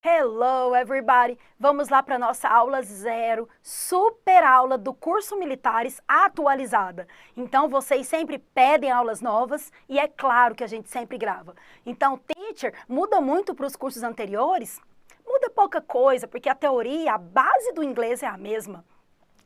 Hello, everybody! Vamos lá para a nossa aula zero, super aula do curso Militares atualizada. Então, vocês sempre pedem aulas novas e é claro que a gente sempre grava. Então, teacher, muda muito para os cursos anteriores? Muda pouca coisa, porque a teoria, a base do inglês é a mesma.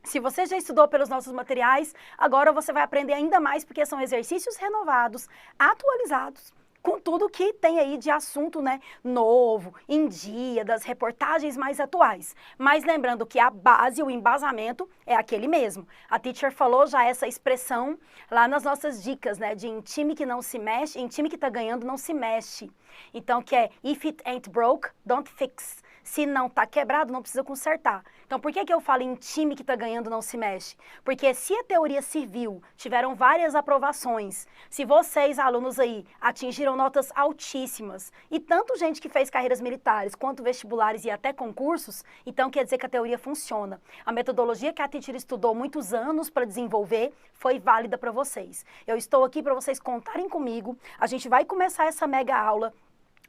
Se você já estudou pelos nossos materiais, agora você vai aprender ainda mais, porque são exercícios renovados, atualizados, com tudo que tem aí de assunto, né, novo, em dia, das reportagens mais atuais. Mas lembrando que a base, o embasamento é aquele mesmo. A teacher falou já essa expressão lá nas nossas dicas, né, de em time que não se mexe, em time que tá ganhando não se mexe. Então, que é if it ain't broke, don't fix. Se não tá quebrado, não precisa consertar. Então, por que eu falo em time que tá ganhando não se mexe? Porque se a teoria civil tiveram várias aprovações, se vocês, alunos aí, atingiram notas altíssimas, e tanto gente que fez carreiras militares, quanto vestibulares e até concursos, então quer dizer que a teoria funciona. A metodologia que a teacher estudou muitos anos para desenvolver foi válida para vocês. Eu estou aqui para vocês contarem comigo, a gente vai começar essa mega aula.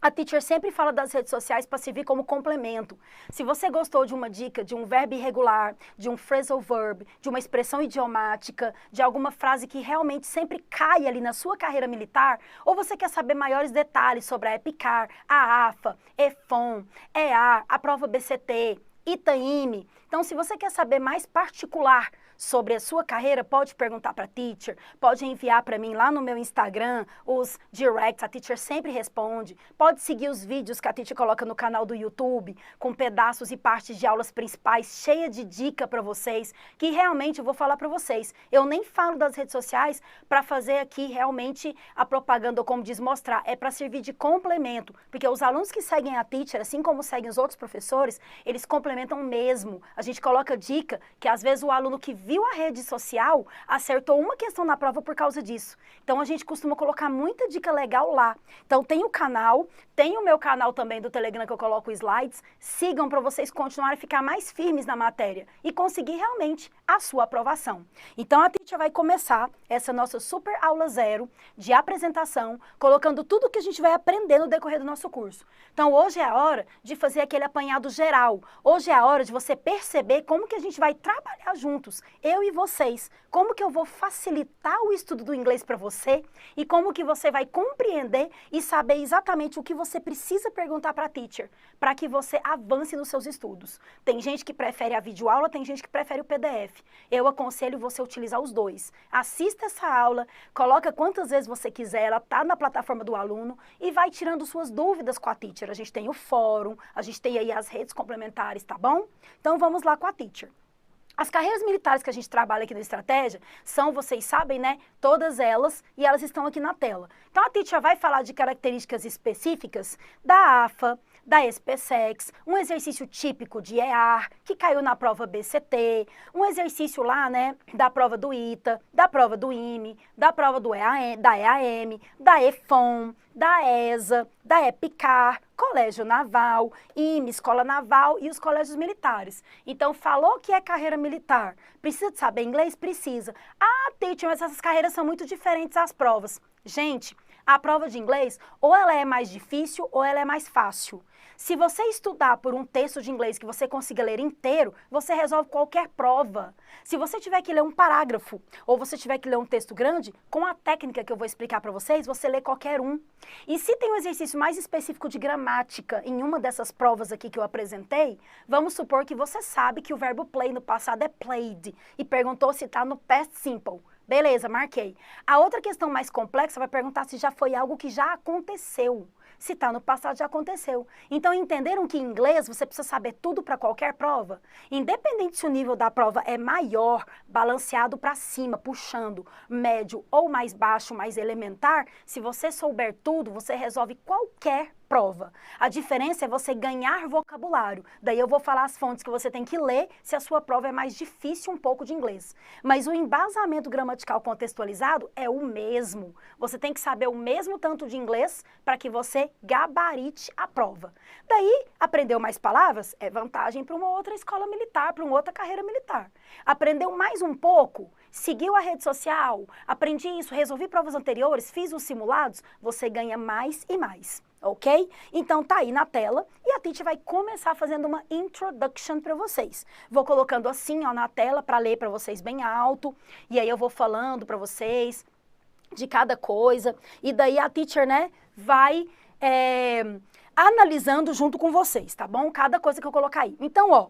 A teacher sempre fala das redes sociais para servir como complemento. Se você gostou de uma dica, de um verbo irregular, de um phrasal verb, de uma expressão idiomática, de alguma frase que realmente sempre cai ali na sua carreira militar, ou você quer saber maiores detalhes sobre a EPICAR, a AFA, EFON, EAR, a prova BCT, ITAIME. Então, se você quer saber mais particular sobre a sua carreira, pode perguntar para a teacher, pode enviar para mim lá no meu Instagram, os directs, a teacher sempre responde. Pode seguir os vídeos que a teacher coloca no canal do YouTube, com pedaços e partes de aulas principais, cheia de dica para vocês, que realmente eu vou falar para vocês. Eu nem falo das redes sociais para fazer aqui realmente a propaganda, ou como diz, mostrar. É para servir de complemento, porque os alunos que seguem a teacher, assim como seguem os outros professores, eles complementam mesmo. A gente coloca dica que às vezes o aluno que viu a rede social acertou uma questão na prova por causa disso. Então a gente costuma colocar muita dica legal lá. Então tem o canal, tem o meu canal também do Telegram que eu coloco slides. Sigam para vocês continuarem a ficar mais firmes na matéria e conseguir realmente a sua aprovação. Então a teacher vai começar essa nossa super aula zero de apresentação, colocando tudo que a gente vai aprender no decorrer do nosso curso. Então hoje é a hora de fazer aquele apanhado geral. Hoje é a hora de você perceber como que a gente vai trabalhar juntos, eu e vocês, como que eu vou facilitar o estudo do inglês para você e como que você vai compreender e saber exatamente o que você precisa perguntar para a teacher, para que você avance nos seus estudos. Tem gente que prefere a videoaula, tem gente que prefere o PDF. Eu aconselho você a utilizar os dois. Assista essa aula, coloca quantas vezes você quiser, ela está na plataforma do aluno e vai tirando suas dúvidas com a teacher. A gente tem o fórum, a gente tem aí as redes complementares, tá bom? Então vamos lá com a teacher. As carreiras militares que a gente trabalha aqui na Estratégia são, vocês sabem, né, todas elas, e elas estão aqui na tela. Então a teacher vai falar de características específicas da AFA, da SPSEX, um exercício típico de EAR, que caiu na prova BCT, um exercício lá, né, da prova do ITA, da prova do IME, da prova do da EAM, da EFON, da ESA, da EPICAR, Colégio Naval, IME, Escola Naval e os colégios militares. Então, falou que é carreira militar. Precisa de saber inglês? Precisa. Ah, teacher, mas essas carreiras são muito diferentes às provas. Gente, a prova de inglês, ou ela é mais difícil ou ela é mais fácil. Se você estudar por um texto de inglês que você consiga ler inteiro, você resolve qualquer prova. Se você tiver que ler um parágrafo ou você tiver que ler um texto grande, com a técnica que eu vou explicar para vocês, você lê qualquer um. E se tem um exercício mais específico de gramática em uma dessas provas aqui que eu apresentei, vamos supor que você sabe que o verbo play no passado é played e perguntou se está no past simple. Beleza, marquei. A outra questão mais complexa vai perguntar se já foi algo que já aconteceu. Se está no passado, já aconteceu. Então, entenderam que em inglês você precisa saber tudo para qualquer prova? Independente se o nível da prova é maior, balanceado para cima, puxando, médio ou mais baixo, mais elementar, se você souber tudo, você resolve qualquer prova. A diferença é você ganhar vocabulário. Daí eu vou falar as fontes que você tem que ler se a sua prova é mais difícil um pouco de inglês. Mas o embasamento gramatical contextualizado é o mesmo. Você tem que saber o mesmo tanto de inglês para que você gabarite a prova. Daí, aprendeu mais palavras é vantagem para uma outra escola militar, para uma outra carreira militar. Aprendeu mais um pouco, seguiu a rede social, aprendi isso, resolvi provas anteriores, fiz os simulados, você ganha mais e mais. Ok? Então tá aí na tela e a teacher vai começar fazendo uma introduction para vocês. Vou colocando assim, ó, na tela para ler para vocês bem alto, e aí eu vou falando para vocês de cada coisa, e daí a teacher, né, vai analisando junto com vocês, tá bom? Cada coisa que eu colocar aí. Então, ó,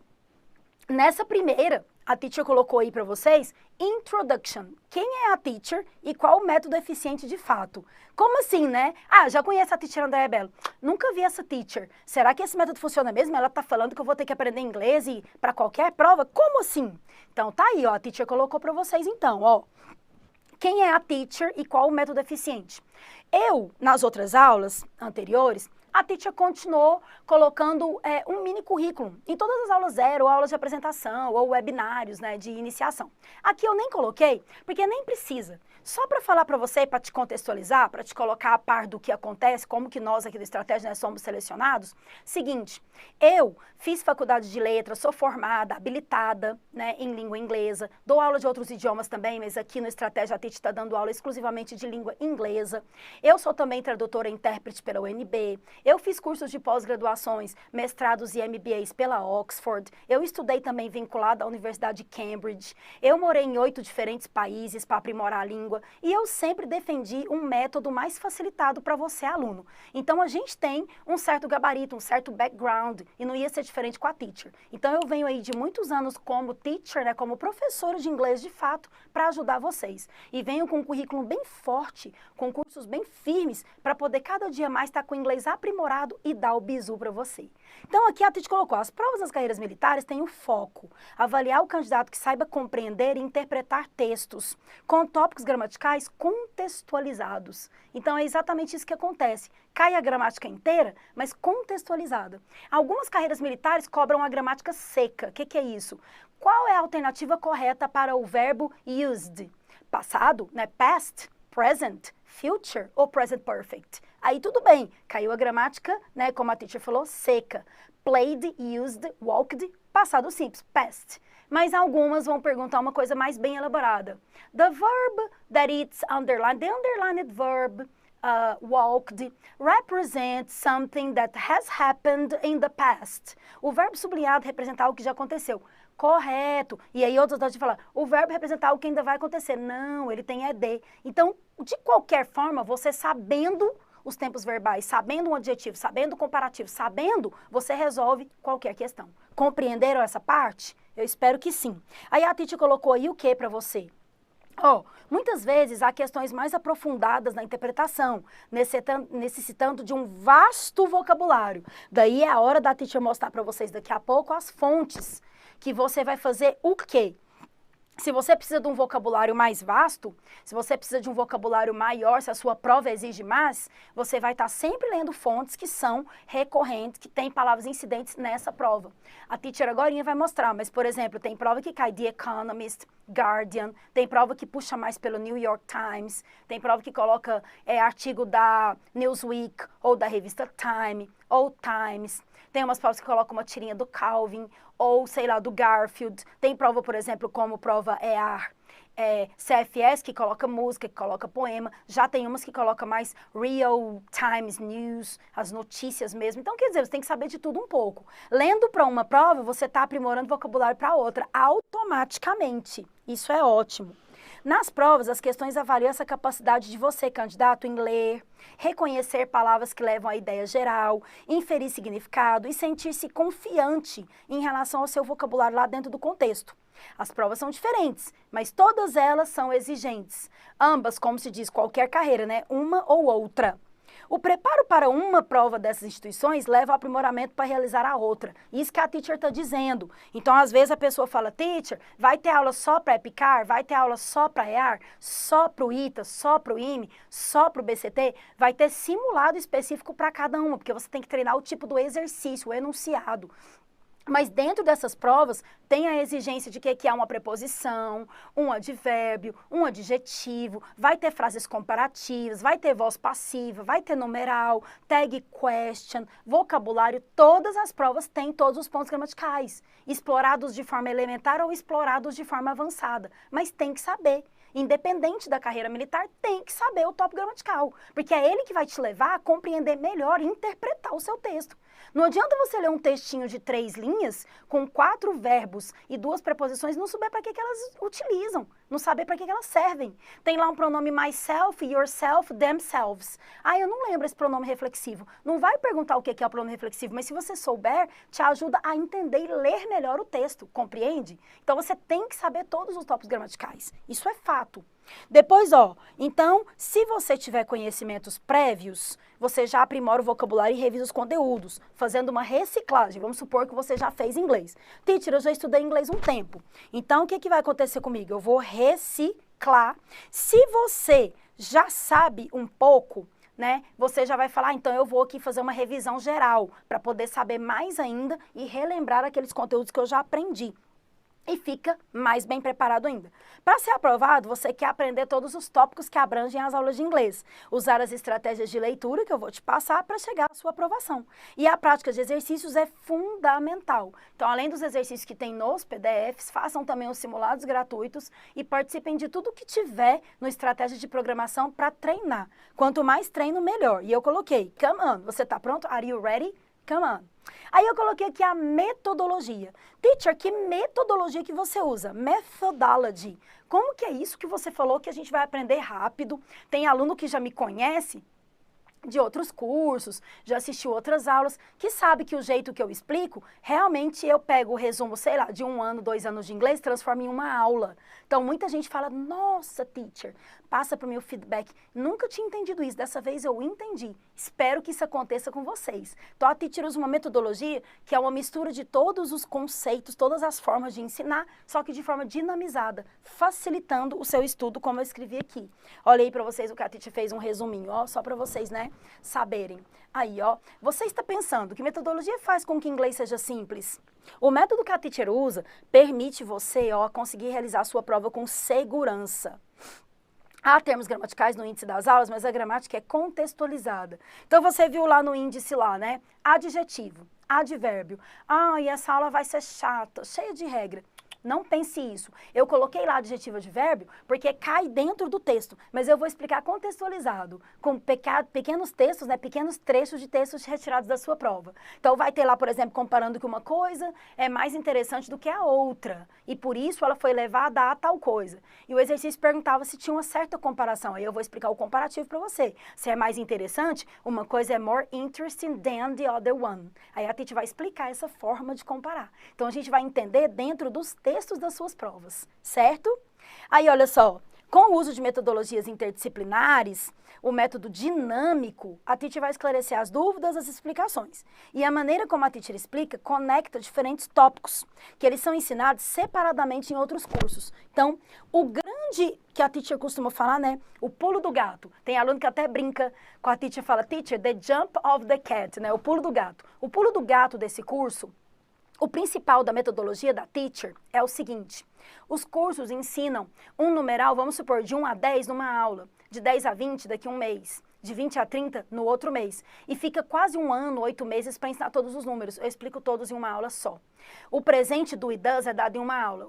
nessa primeira, a teacher colocou aí para vocês, introduction. Quem é a teacher e qual o método eficiente de fato? Como assim, né? Ah, já conheço a teacher Andréa Bello. Nunca vi essa teacher. Será que esse método funciona mesmo? Ela tá falando que eu vou ter que aprender inglês e para qualquer prova? Como assim? Então, tá aí, ó, a teacher colocou para vocês então, ó. Quem é a teacher e qual o método eficiente? Eu, nas outras aulas anteriores, a teacher continuou colocando um mini currículo em todas as aulas zero, ou aulas de apresentação, ou webinários, né, de iniciação. Aqui eu nem coloquei, porque nem precisa. Só para falar para você, para te contextualizar, para te colocar a par do que acontece, como que nós aqui do Estratégia, né, somos selecionados. Seguinte, eu fiz faculdade de letras, sou formada, habilitada, né, em língua inglesa, dou aula de outros idiomas também, mas aqui no Estratégia a teacher está dando aula exclusivamente de língua inglesa. Eu sou também tradutora e intérprete pela UNB. Eu fiz cursos de pós-graduações, mestrados e MBAs pela Oxford. Eu estudei também vinculada à Universidade de Cambridge. Eu morei em 8 diferentes países para aprimorar a língua. E eu sempre defendi um método mais facilitado para você, aluno. Então, a gente tem um certo gabarito, um certo background, e não ia ser diferente com a teacher. Então, eu venho aí de muitos anos como teacher, né, como professora de inglês de fato, para ajudar vocês. E venho com um currículo bem forte, com cursos bem firmes, para poder cada dia mais estar com o inglês aprimorado e dar o bizu para você. Então, aqui a teacher colocou, as provas das carreiras militares têm o foco, avaliar o candidato que saiba compreender e interpretar textos, com tópicos gramaticais contextualizados. Então, é exatamente isso que acontece. Cai a gramática inteira, mas contextualizada. Algumas carreiras militares cobram a gramática seca. O que é isso? Qual é a alternativa correta para o verbo used? Passado, né? Past, present, future ou present perfect? Aí tudo bem, caiu a gramática, né? Como a teacher falou, seca. Played, used, walked, passado simples, past. Mas algumas vão perguntar uma coisa mais bem elaborada. The verb that it's underlined, the underlined verb, walked, represents something that has happened in the past. O verbo sublinhado representa algo que já aconteceu. Correto. E aí outros vão te falar, o verbo representa algo que ainda vai acontecer. Não, ele tem ED. Então, de qualquer forma, você sabendo os tempos verbais, sabendo um adjetivo, sabendo o comparativo, sabendo, você resolve qualquer questão. Compreenderam essa parte? Eu espero que sim. Aí a teacher colocou aí o que para você? Muitas vezes há questões mais aprofundadas na interpretação, necessitando de um vasto vocabulário. Daí é a hora da teacher mostrar para vocês daqui a pouco as fontes que você vai fazer o quê? Se você precisa de um vocabulário mais vasto, se você precisa de um vocabulário maior, se a sua prova exige mais, você vai estar sempre lendo fontes que são recorrentes, que têm palavras incidentes nessa prova. A teacher agorinha vai mostrar, mas, por exemplo, tem prova que cai The Economist, Guardian, tem prova que puxa mais pelo New York Times, tem prova que coloca artigo da Newsweek ou da revista Time ou Times. Tem umas provas que colocam uma tirinha do Calvin, ou, sei lá, do Garfield. Tem prova, por exemplo, como prova CFS, que coloca música, que coloca poema. Já tem umas que coloca mais Real Times News, as notícias mesmo. Então, quer dizer, você tem que saber de tudo um pouco. Lendo para uma prova, você está aprimorando vocabulário para outra, automaticamente. Isso é ótimo. Nas provas, as questões avaliam essa capacidade de você, candidato, em ler, reconhecer palavras que levam à ideia geral, inferir significado e sentir-se confiante em relação ao seu vocabulário lá dentro do contexto. As provas são diferentes, mas todas elas são exigentes. Ambas, como se diz, qualquer carreira, né? Uma ou outra. O preparo para uma prova dessas instituições leva ao aprimoramento para realizar a outra. Isso que a teacher está dizendo. Então, às vezes, a pessoa fala, teacher, vai ter aula só para EPICAR? Vai ter aula só para EAR? Só para o ITA? Só para o IME? Só para o BCT? Vai ter simulado específico para cada uma, porque você tem que treinar o tipo do exercício, o enunciado. Mas dentro dessas provas tem a exigência de que é uma preposição, um advérbio, um adjetivo, vai ter frases comparativas, vai ter voz passiva, vai ter numeral, tag question, vocabulário. Todas as provas têm todos os pontos gramaticais, explorados de forma elementar ou explorados de forma avançada. Mas tem que saber. Independente da carreira militar, tem que saber o tópico gramatical, porque é ele que vai te levar a compreender melhor e interpretar o seu texto. Não adianta você ler um textinho de 3 linhas, com 4 verbos e 2 preposições, não saber para que elas utilizam, não saber para que elas servem. Tem lá um pronome myself, yourself, themselves. Ah, eu não lembro esse pronome reflexivo. Não vai perguntar o que é o pronome reflexivo, mas se você souber, te ajuda a entender e ler melhor o texto, compreende? Então você tem que saber todos os tópicos gramaticais. Isso é fato. Depois, então, se você tiver conhecimentos prévios, você já aprimora o vocabulário e revisa os conteúdos, fazendo uma reciclagem. Vamos supor que você já fez inglês. Teacher, eu já estudei inglês um tempo. Então, o que vai acontecer comigo? Eu vou reciclar. Se você já sabe um pouco, né, você já vai falar, então eu vou aqui fazer uma revisão geral, para poder saber mais ainda e relembrar aqueles conteúdos que eu já aprendi. E fica mais bem preparado ainda. Para ser aprovado, você quer aprender todos os tópicos que abrangem as aulas de inglês. Usar as estratégias de leitura que eu vou te passar para chegar à sua aprovação. E a prática de exercícios é fundamental. Então, além dos exercícios que tem nos PDFs, façam também os simulados gratuitos e participem de tudo que tiver no Estratégia de Programação para treinar. Quanto mais treino, melhor. E eu coloquei, come on, você está pronto? Are you ready? Come on. Aí eu coloquei aqui a metodologia. Teacher, que metodologia que você usa? Methodology. Como que é isso que você falou que a gente vai aprender rápido? Tem aluno que já me conhece de outros cursos, já assistiu outras aulas, que sabe que o jeito que eu explico, realmente eu pego o resumo, sei lá, de 1 ano, 2 anos de inglês, transformo em uma aula. Então, muita gente fala, nossa, teacher, passa para o meu feedback. Nunca tinha entendido isso, dessa vez eu entendi. Espero que isso aconteça com vocês. Então, a teacher usa uma metodologia que é uma mistura de todos os conceitos, todas as formas de ensinar, só que de forma dinamizada, facilitando o seu estudo, como eu escrevi aqui. Olha aí para vocês o que a teacher fez, um resuminho, só para vocês, né, saberem. Aí, você está pensando que metodologia faz com que inglês seja simples? O método que a teacher usa permite você, conseguir realizar a sua prova com segurança. Há termos gramaticais no índice das aulas, mas a gramática é contextualizada. Então, você viu lá no índice lá, né? Adjetivo, advérbio. E essa aula vai ser chata, cheia de regra. Não pense isso. Eu coloquei lá adjetivo e advérbio porque cai dentro do texto, mas eu vou explicar contextualizado, com pequenos textos, né, pequenos trechos de textos retirados da sua prova. Então vai ter lá, por exemplo, comparando que uma coisa é mais interessante do que a outra, e por isso ela foi levada a tal coisa. E o exercício perguntava se tinha uma certa comparação, aí eu vou explicar o comparativo para você. Se é mais interessante, uma coisa é more interesting than the other one. Aí a teacher vai explicar essa forma de comparar. Então a gente vai entender dentro dos textos das suas provas, certo? Aí, olha só, com o uso de metodologias interdisciplinares, o método dinâmico, a teacher vai esclarecer as dúvidas, as explicações. E a maneira como a teacher explica conecta diferentes tópicos, que eles são ensinados separadamente em outros cursos. Então, o grande que a teacher costuma falar, né, o pulo do gato. Tem aluno que até brinca com a teacher, fala, teacher, the jump of the cat, né, o pulo do gato. O pulo do gato desse curso, o principal da metodologia da teacher é o seguinte: os cursos ensinam um numeral, vamos supor, de 1 a 10 numa aula, de 10 a 20 daqui a um mês, de 20 a 30 no outro mês. E fica quase 1 ano, 8 meses para ensinar todos os números. Eu explico todos em uma aula só. O presente do it does é dado em uma aula.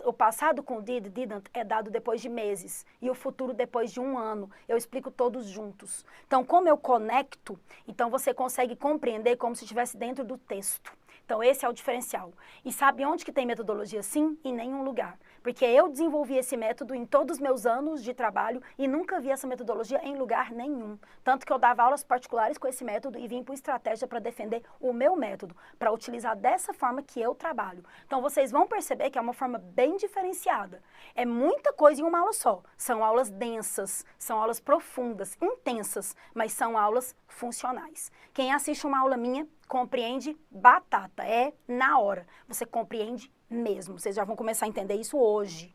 O passado com did, didn't é dado depois de meses. E o futuro depois de 1 ano. Eu explico todos juntos. Então, como eu conecto, então você consegue compreender como se estivesse dentro do texto. Então, esse é o diferencial. E sabe onde que tem metodologia assim? Em nenhum lugar. Porque eu desenvolvi esse método em todos os meus anos de trabalho e nunca vi essa metodologia em lugar nenhum. Tanto que eu dava aulas particulares com esse método e vim por estratégia para defender o meu método, para utilizar dessa forma que eu trabalho. Então, vocês vão perceber que é uma forma bem diferenciada. É muita coisa em uma aula só. São aulas densas, são aulas profundas, intensas, mas são aulas funcionais. Quem assiste uma aula minha compreende batata, é na hora. Você compreende mesmo. Vocês já vão começar a entender isso hoje.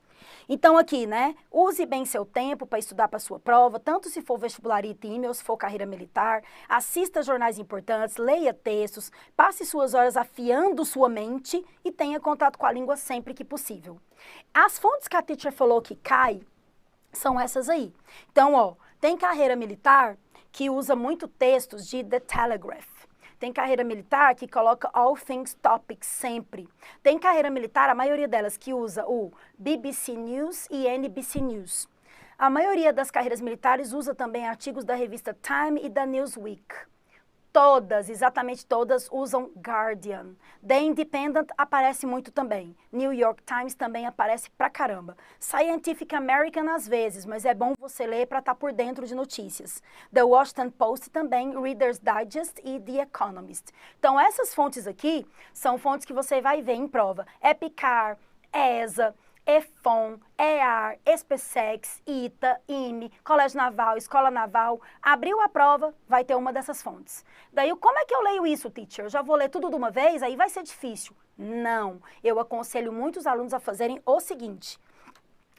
Então aqui, né, use bem seu tempo para estudar para sua prova, tanto se for vestibular e ITM ou se for carreira militar, assista jornais importantes, leia textos, passe suas horas afiando sua mente e tenha contato com a língua sempre que possível. As fontes que a teacher falou que cai são essas aí. Então, ó, tem carreira militar que usa muito textos de The Telegraph. Tem carreira militar que coloca All Things Topics sempre. Tem carreira militar, a maioria delas, que usa o BBC News e NBC News. A maioria das carreiras militares usa também artigos da revista Time e da Newsweek. Todas, exatamente todas, usam Guardian. The Independent aparece muito também. New York Times também aparece pra caramba. Scientific American às vezes, mas é bom você ler para estar por dentro de notícias. The Washington Post também, Reader's Digest e The Economist. Então essas fontes aqui são fontes que você vai ver em prova. EPICAR, ESA, EFON, EAR, ESPESEX, ITA, IME, Colégio Naval, Escola Naval. Abriu a prova, vai ter uma dessas fontes. Daí, como é que eu leio isso, teacher? Eu já vou ler tudo de uma vez? Aí vai ser difícil. Não. Eu aconselho muitos alunos a fazerem o seguinte.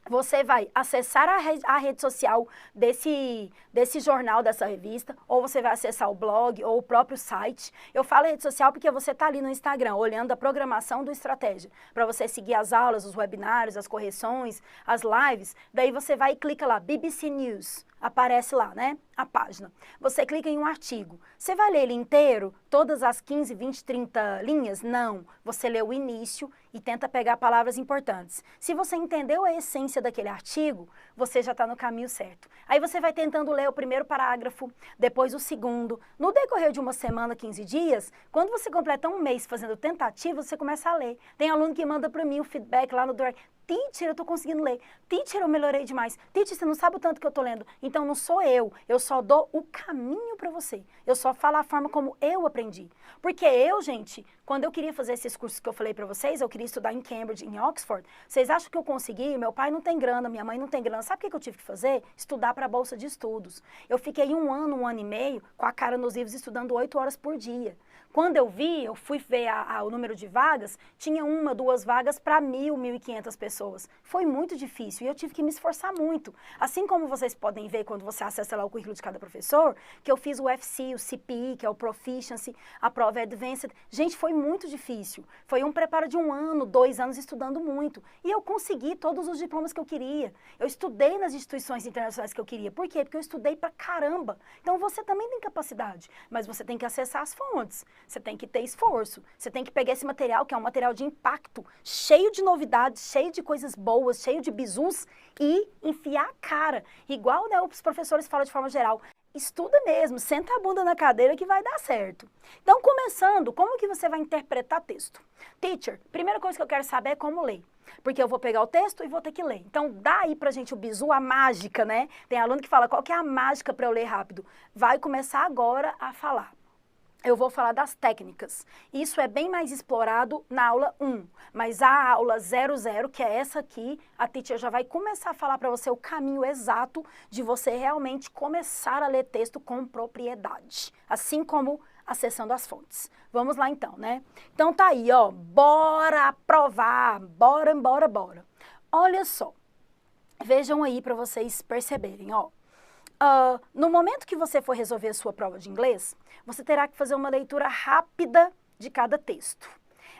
Você vai acessar a rede social desse jornal, dessa revista, ou você vai acessar o blog ou o próprio site. Eu falo rede social porque você está ali no Instagram, olhando a programação do Estratégia, para você seguir as aulas, os webinários, as correções, as lives. Daí você vai e clica lá, BBC News. Aparece lá, né, a página. Você clica em um artigo. Você vai ler ele inteiro? Todas as 15, 20, 30 linhas? Não. Você lê o início e tenta pegar palavras importantes. Se você entendeu a essência daquele artigo, você já está no caminho certo. Aí você vai tentando ler o primeiro parágrafo, depois o segundo. No decorrer de uma semana, 15 dias, quando você completa um mês fazendo tentativa, você começa a ler. Tem aluno que manda para mim o feedback lá no direct. Teacher, eu tô conseguindo ler. Teacher, eu melhorei demais. Teacher, você não sabe o tanto que eu tô lendo. Então, não sou eu só dou o caminho para você. Eu só falo a forma como eu aprendi. Porque eu, gente, quando eu queria fazer esses cursos que eu falei para vocês, eu queria estudar em Cambridge, em Oxford, vocês acham que eu consegui? Meu pai não tem grana, minha mãe não tem grana. Sabe o que eu tive que fazer? Estudar para a bolsa de estudos. Eu fiquei um ano e meio, com a cara nos livros, estudando 8 horas por dia. Quando eu vi, eu fui ver o número de vagas, tinha 1, 2 vagas para 1.000, 1.500 pessoas. Foi muito difícil e eu tive que me esforçar muito. Assim como vocês podem ver quando você acessa lá o currículo de cada professor, que eu fiz o UFC, o CPI, que é o Proficiency, a prova Advanced. Gente, foi muito difícil. Foi um preparo de 1 ano, 2 anos estudando muito. E eu consegui todos os diplomas que eu queria. Eu estudei nas instituições internacionais que eu queria. Por quê? Porque eu estudei pra caramba. Então você também tem capacidade, mas você tem que acessar as fontes. Você tem que ter esforço, você tem que pegar esse material, que é um material de impacto, cheio de novidades, cheio de coisas boas, cheio de bizus, e enfiar a cara. Igual, né, os professores falam de forma geral, estuda mesmo, senta a bunda na cadeira que vai dar certo. Então, começando, como que você vai interpretar texto? Teacher, primeira coisa que eu quero saber é como ler. Porque eu vou pegar o texto e vou ter que ler. Então, dá aí pra gente o bizu, a mágica, né? Tem aluno que fala, qual que é a mágica para eu ler rápido? Vai começar agora a falar. Eu vou falar das técnicas. Isso é bem mais explorado na aula 1, mas a aula 00, que é essa aqui, a teacher já vai começar a falar para você o caminho exato de você realmente começar a ler texto com propriedade, assim como acessando as fontes. Vamos lá então, né? Então tá aí, ó, bora aprovar, bora. Olha só, vejam aí para vocês perceberem, ó. No momento que você for resolver a sua prova de inglês, você terá que fazer uma leitura rápida de cada texto.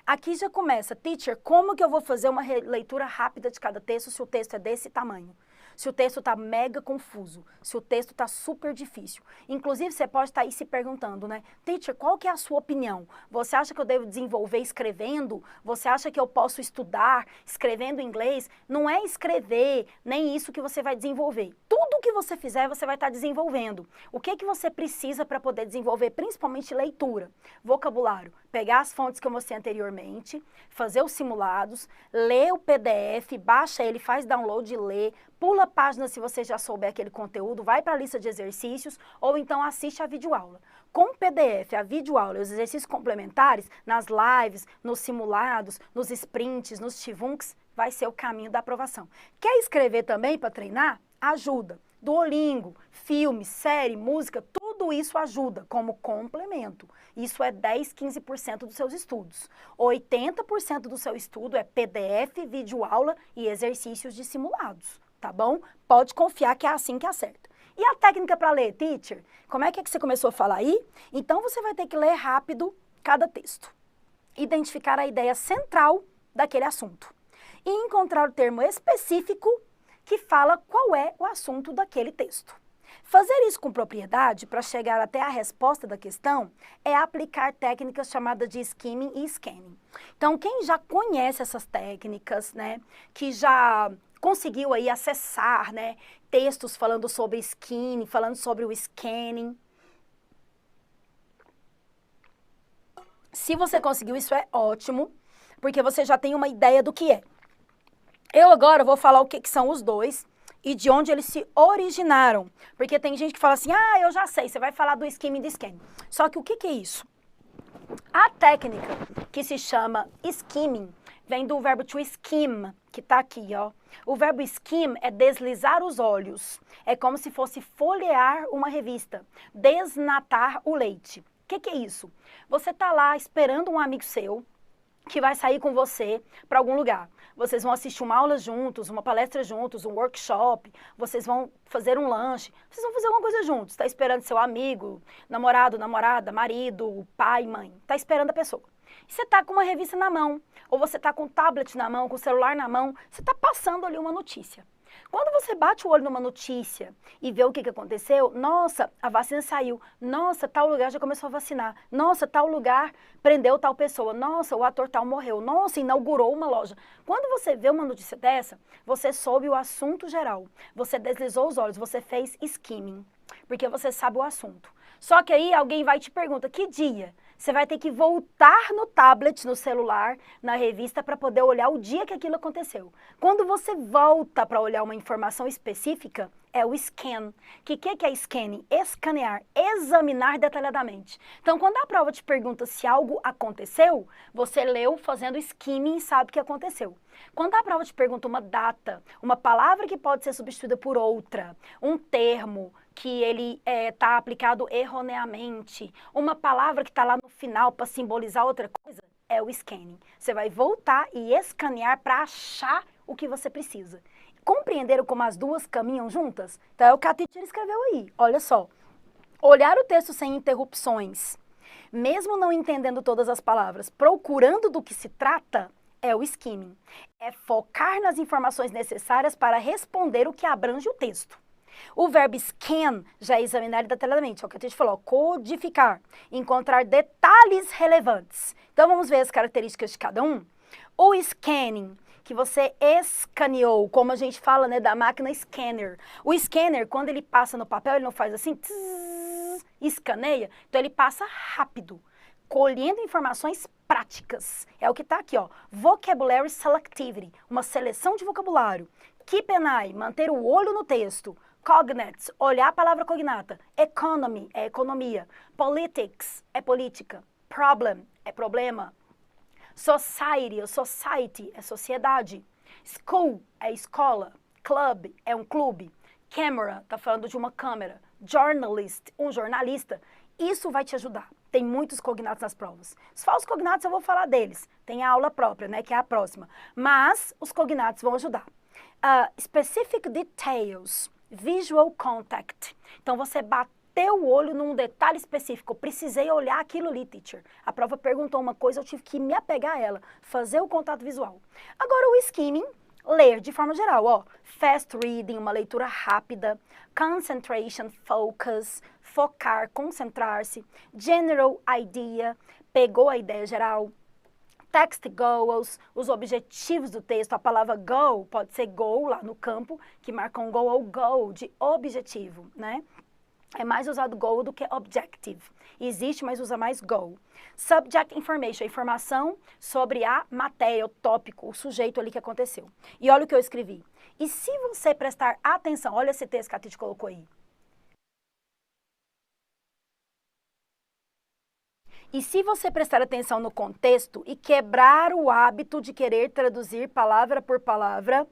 Aqui já começa, teacher, como que eu vou fazer uma leitura rápida de cada texto se o texto é desse tamanho? Se o texto está mega confuso, se o texto está super difícil. Inclusive, você pode estar aí se perguntando, né? Teacher, qual que é a sua opinião? Você acha que eu devo desenvolver escrevendo? Você acha que eu posso estudar escrevendo inglês? Não é escrever, nem isso que você vai desenvolver. Tudo que você fizer, você vai estar desenvolvendo. O que você precisa para poder desenvolver, principalmente leitura, vocabulário? Pegar as fontes que eu mostrei anteriormente, fazer os simulados, ler o PDF, baixa ele, faz download e lê, pula a página se você já souber aquele conteúdo, vai para a lista de exercícios ou então assiste a videoaula. Com o PDF, a videoaula e os exercícios complementares, nas lives, nos simulados, nos sprints, nos Tivunks, vai ser o caminho da aprovação. Quer escrever também para treinar? Ajuda. Duolingo, filme, série, música, tudo tudo isso ajuda como complemento. Isso é 10, 15% dos seus estudos. 80% do seu estudo é PDF, videoaula e exercícios de simulados, tá bom? Pode confiar que é assim que acerta. E a técnica para ler, teacher? Como é que você começou a falar aí? Então, você vai ter que ler rápido cada texto. Identificar a ideia central daquele assunto. E encontrar o termo específico que fala qual é o assunto daquele texto. Fazer isso com propriedade para chegar até a resposta da questão é aplicar técnicas chamadas de skimming e scanning. Então, quem já conhece essas técnicas, né, que já conseguiu aí acessar, né, textos falando sobre skimming, falando sobre o scanning. Se você conseguiu, isso é ótimo, porque você já tem uma ideia do que é. Eu agora vou falar o que são os dois e de onde eles se originaram. Porque tem gente que fala assim, eu já sei, você vai falar do skimming e do scanning. Só que o que é isso? A técnica que se chama skimming vem do verbo to skim, que tá aqui, ó. O verbo skim é deslizar os olhos. É como se fosse folhear uma revista, desnatar o leite. O que é isso? Você tá lá esperando um amigo seu que vai sair com você para algum lugar. Vocês vão assistir uma aula juntos, uma palestra juntos, um workshop, vocês vão fazer um lanche, vocês vão fazer alguma coisa juntos. Está esperando seu amigo, namorado, namorada, marido, pai, mãe. Está esperando a pessoa. E você está com uma revista na mão, ou você está com o tablet na mão, com o celular na mão, você está passando ali uma notícia. Quando você bate o olho numa notícia e vê o que aconteceu, nossa, a vacina saiu, nossa, tal lugar já começou a vacinar, nossa, tal lugar prendeu tal pessoa, nossa, o ator tal morreu, nossa, inaugurou uma loja. Quando você vê uma notícia dessa, você soube o assunto geral, você deslizou os olhos, você fez skimming, porque você sabe o assunto. Só que aí alguém vai e te pergunta, que dia? Você vai ter que voltar no tablet, no celular, na revista, para poder olhar o dia que aquilo aconteceu. Quando você volta para olhar uma informação específica, é o scan. Que é scanning? Escanear, examinar detalhadamente. Então, quando a prova te pergunta se algo aconteceu, você leu fazendo skimming e sabe o que aconteceu. Quando a prova te pergunta uma data, uma palavra que pode ser substituída por outra, um termo que ele está aplicado erroneamente, uma palavra que está lá no final para simbolizar outra coisa, é o scanning. Você vai voltar e escanear para achar o que você precisa. Compreenderam como as duas caminham juntas? Então é o que a teacher escreveu aí. Olha só. Olhar o texto sem interrupções, mesmo não entendendo todas as palavras, procurando do que se trata, é o skimming. É focar nas informações necessárias para responder o que abrange o texto. O verbo scan já é examinar detalhadamente, é o que a gente falou, codificar, encontrar detalhes relevantes. Então vamos ver as características de cada um. O scanning, que você escaneou, como a gente fala, né, da máquina scanner. O scanner, quando ele passa no papel, ele não faz assim, tss, escaneia, então ele passa rápido, colhendo informações práticas. É o que está aqui, ó. Vocabulary selectivity, uma seleção de vocabulário. Keep an eye, manter o olho no texto. Cognates, olhar a palavra cognata. Economy, é economia. Politics, é política. Problem, é problema. Society, ou society, é sociedade. School, é escola. Club, é um clube. Camera, tá falando de uma câmera. Journalist, um jornalista. Isso vai te ajudar. Tem muitos cognatos nas provas. Os falsos cognatos eu vou falar deles. Tem a aula própria, né, que é a próxima. Mas os cognatos vão ajudar. Specific details, visual contact. Então você bateu o olho num detalhe específico. Eu precisei olhar aquilo ali, teacher. A prova perguntou uma coisa, eu tive que me apegar a ela. Fazer o contato visual. Agora o skimming, ler de forma geral, ó. Fast reading, uma leitura rápida. Concentration, focus, focar, concentrar-se. General idea, pegou a ideia geral. Text goals, os objetivos do texto. A palavra goal pode ser goal lá no campo, que marca um goal ou goal, de objetivo, né? É mais usado goal do que objective. Existe, mas usa mais goal. Subject information, a informação sobre a matéria, o tópico, o sujeito ali que aconteceu. E olha o que eu escrevi. E se você prestar atenção, olha esse texto que a Titi colocou aí. E se você prestar atenção no contexto e quebrar o hábito de querer traduzir palavra por palavra,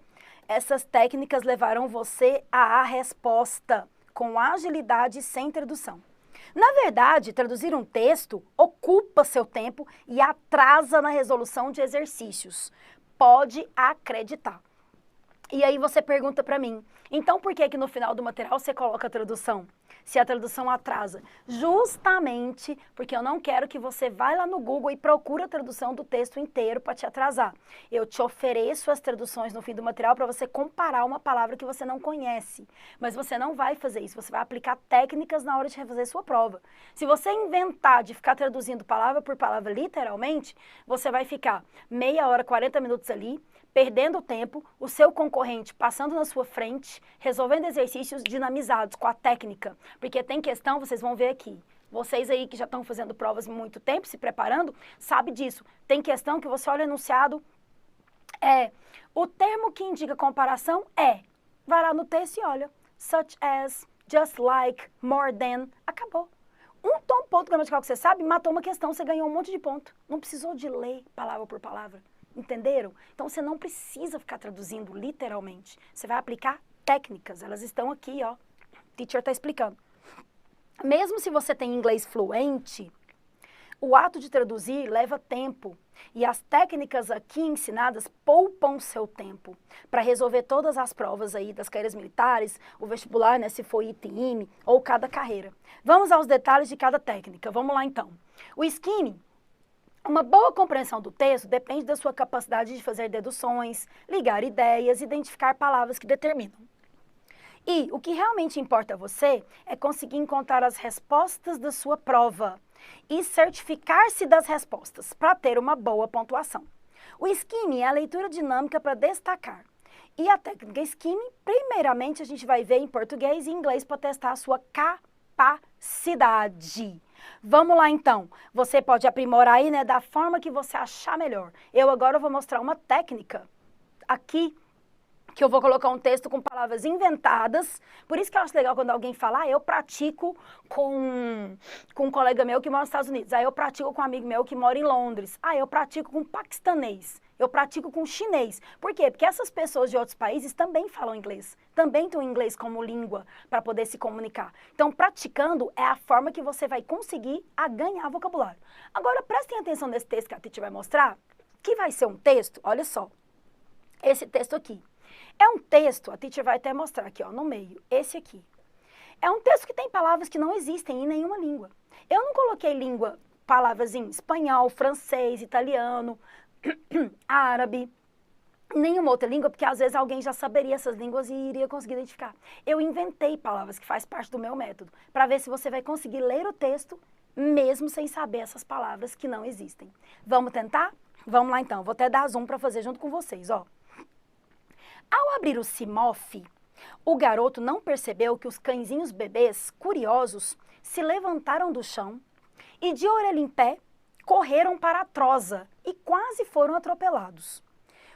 essas técnicas levarão você à resposta, com agilidade e sem tradução. Na verdade, traduzir um texto ocupa seu tempo e atrasa na resolução de exercícios. Pode acreditar. E aí você pergunta para mim, então por que no final do material você coloca a tradução? Se a tradução atrasa? Justamente porque eu não quero que você vá lá no Google e procure a tradução do texto inteiro para te atrasar. Eu te ofereço as traduções no fim do material para você comparar uma palavra que você não conhece. Mas você não vai fazer isso, você vai aplicar técnicas na hora de refazer sua prova. Se você inventar de ficar traduzindo palavra por palavra literalmente, você vai ficar meia hora, 40 minutos ali, perdendo tempo, o seu concorrente passando na sua frente, resolvendo exercícios dinamizados com a técnica. Porque tem questão, vocês vão ver aqui. Vocês aí que já estão fazendo provas há muito tempo, se preparando, sabe disso. Tem questão que você olha o enunciado, o termo que indica comparação é. Vai lá no texto e olha. Such as, just like, more than. Acabou. Um ponto gramatical que você sabe, matou uma questão, você ganhou um monte de ponto. Não precisou de ler palavra por palavra. Entenderam? Então, você não precisa ficar traduzindo literalmente. Você vai aplicar técnicas. Elas estão aqui, ó. O teacher está explicando. Mesmo se você tem inglês fluente, o ato de traduzir leva tempo. E as técnicas aqui ensinadas poupam seu tempo para resolver todas as provas aí das carreiras militares, o vestibular, né, se for ITM ou cada carreira. Vamos aos detalhes de cada técnica. Vamos lá, então. O skimming. Uma boa compreensão do texto depende da sua capacidade de fazer deduções, ligar ideias, identificar palavras que determinam. E o que realmente importa a você é conseguir encontrar as respostas da sua prova e certificar-se das respostas para ter uma boa pontuação. O skimming é a leitura dinâmica para destacar. E a técnica skimming, primeiramente, a gente vai ver em português e inglês para testar a sua capacidade. Vamos lá, então. Você pode aprimorar aí, né, da forma que você achar melhor. Eu agora vou mostrar uma técnica aqui, que eu vou colocar um texto com palavras inventadas. Por isso que eu acho legal quando alguém fala, eu pratico com um colega meu que mora nos Estados Unidos. Eu pratico com um amigo meu que mora em Londres. Eu pratico com um paquistanês. Eu pratico com chinês. Por quê? Porque essas pessoas de outros países também falam inglês. Também têm o inglês como língua para poder se comunicar. Então, praticando é a forma que você vai conseguir ganhar vocabulário. Agora, prestem atenção nesse texto que a Titi vai mostrar, que vai ser um texto, olha só, esse texto aqui. É um texto, a teacher vai até mostrar aqui, ó, no meio, esse aqui. É um texto que tem palavras que não existem em nenhuma língua. Eu não coloquei palavras em espanhol, francês, italiano, árabe, nenhuma outra língua, porque às vezes alguém já saberia essas línguas e iria conseguir identificar. Eu inventei palavras que faz parte do meu método, para ver se você vai conseguir ler o texto, mesmo sem saber essas palavras que não existem. Vamos tentar? Vamos lá então, vou até dar zoom para fazer junto com vocês, ó. Ao abrir o CIMOF, o garoto não percebeu que os cãezinhos bebês, curiosos, se levantaram do chão e, de orelha em pé, correram para a troza e quase foram atropelados.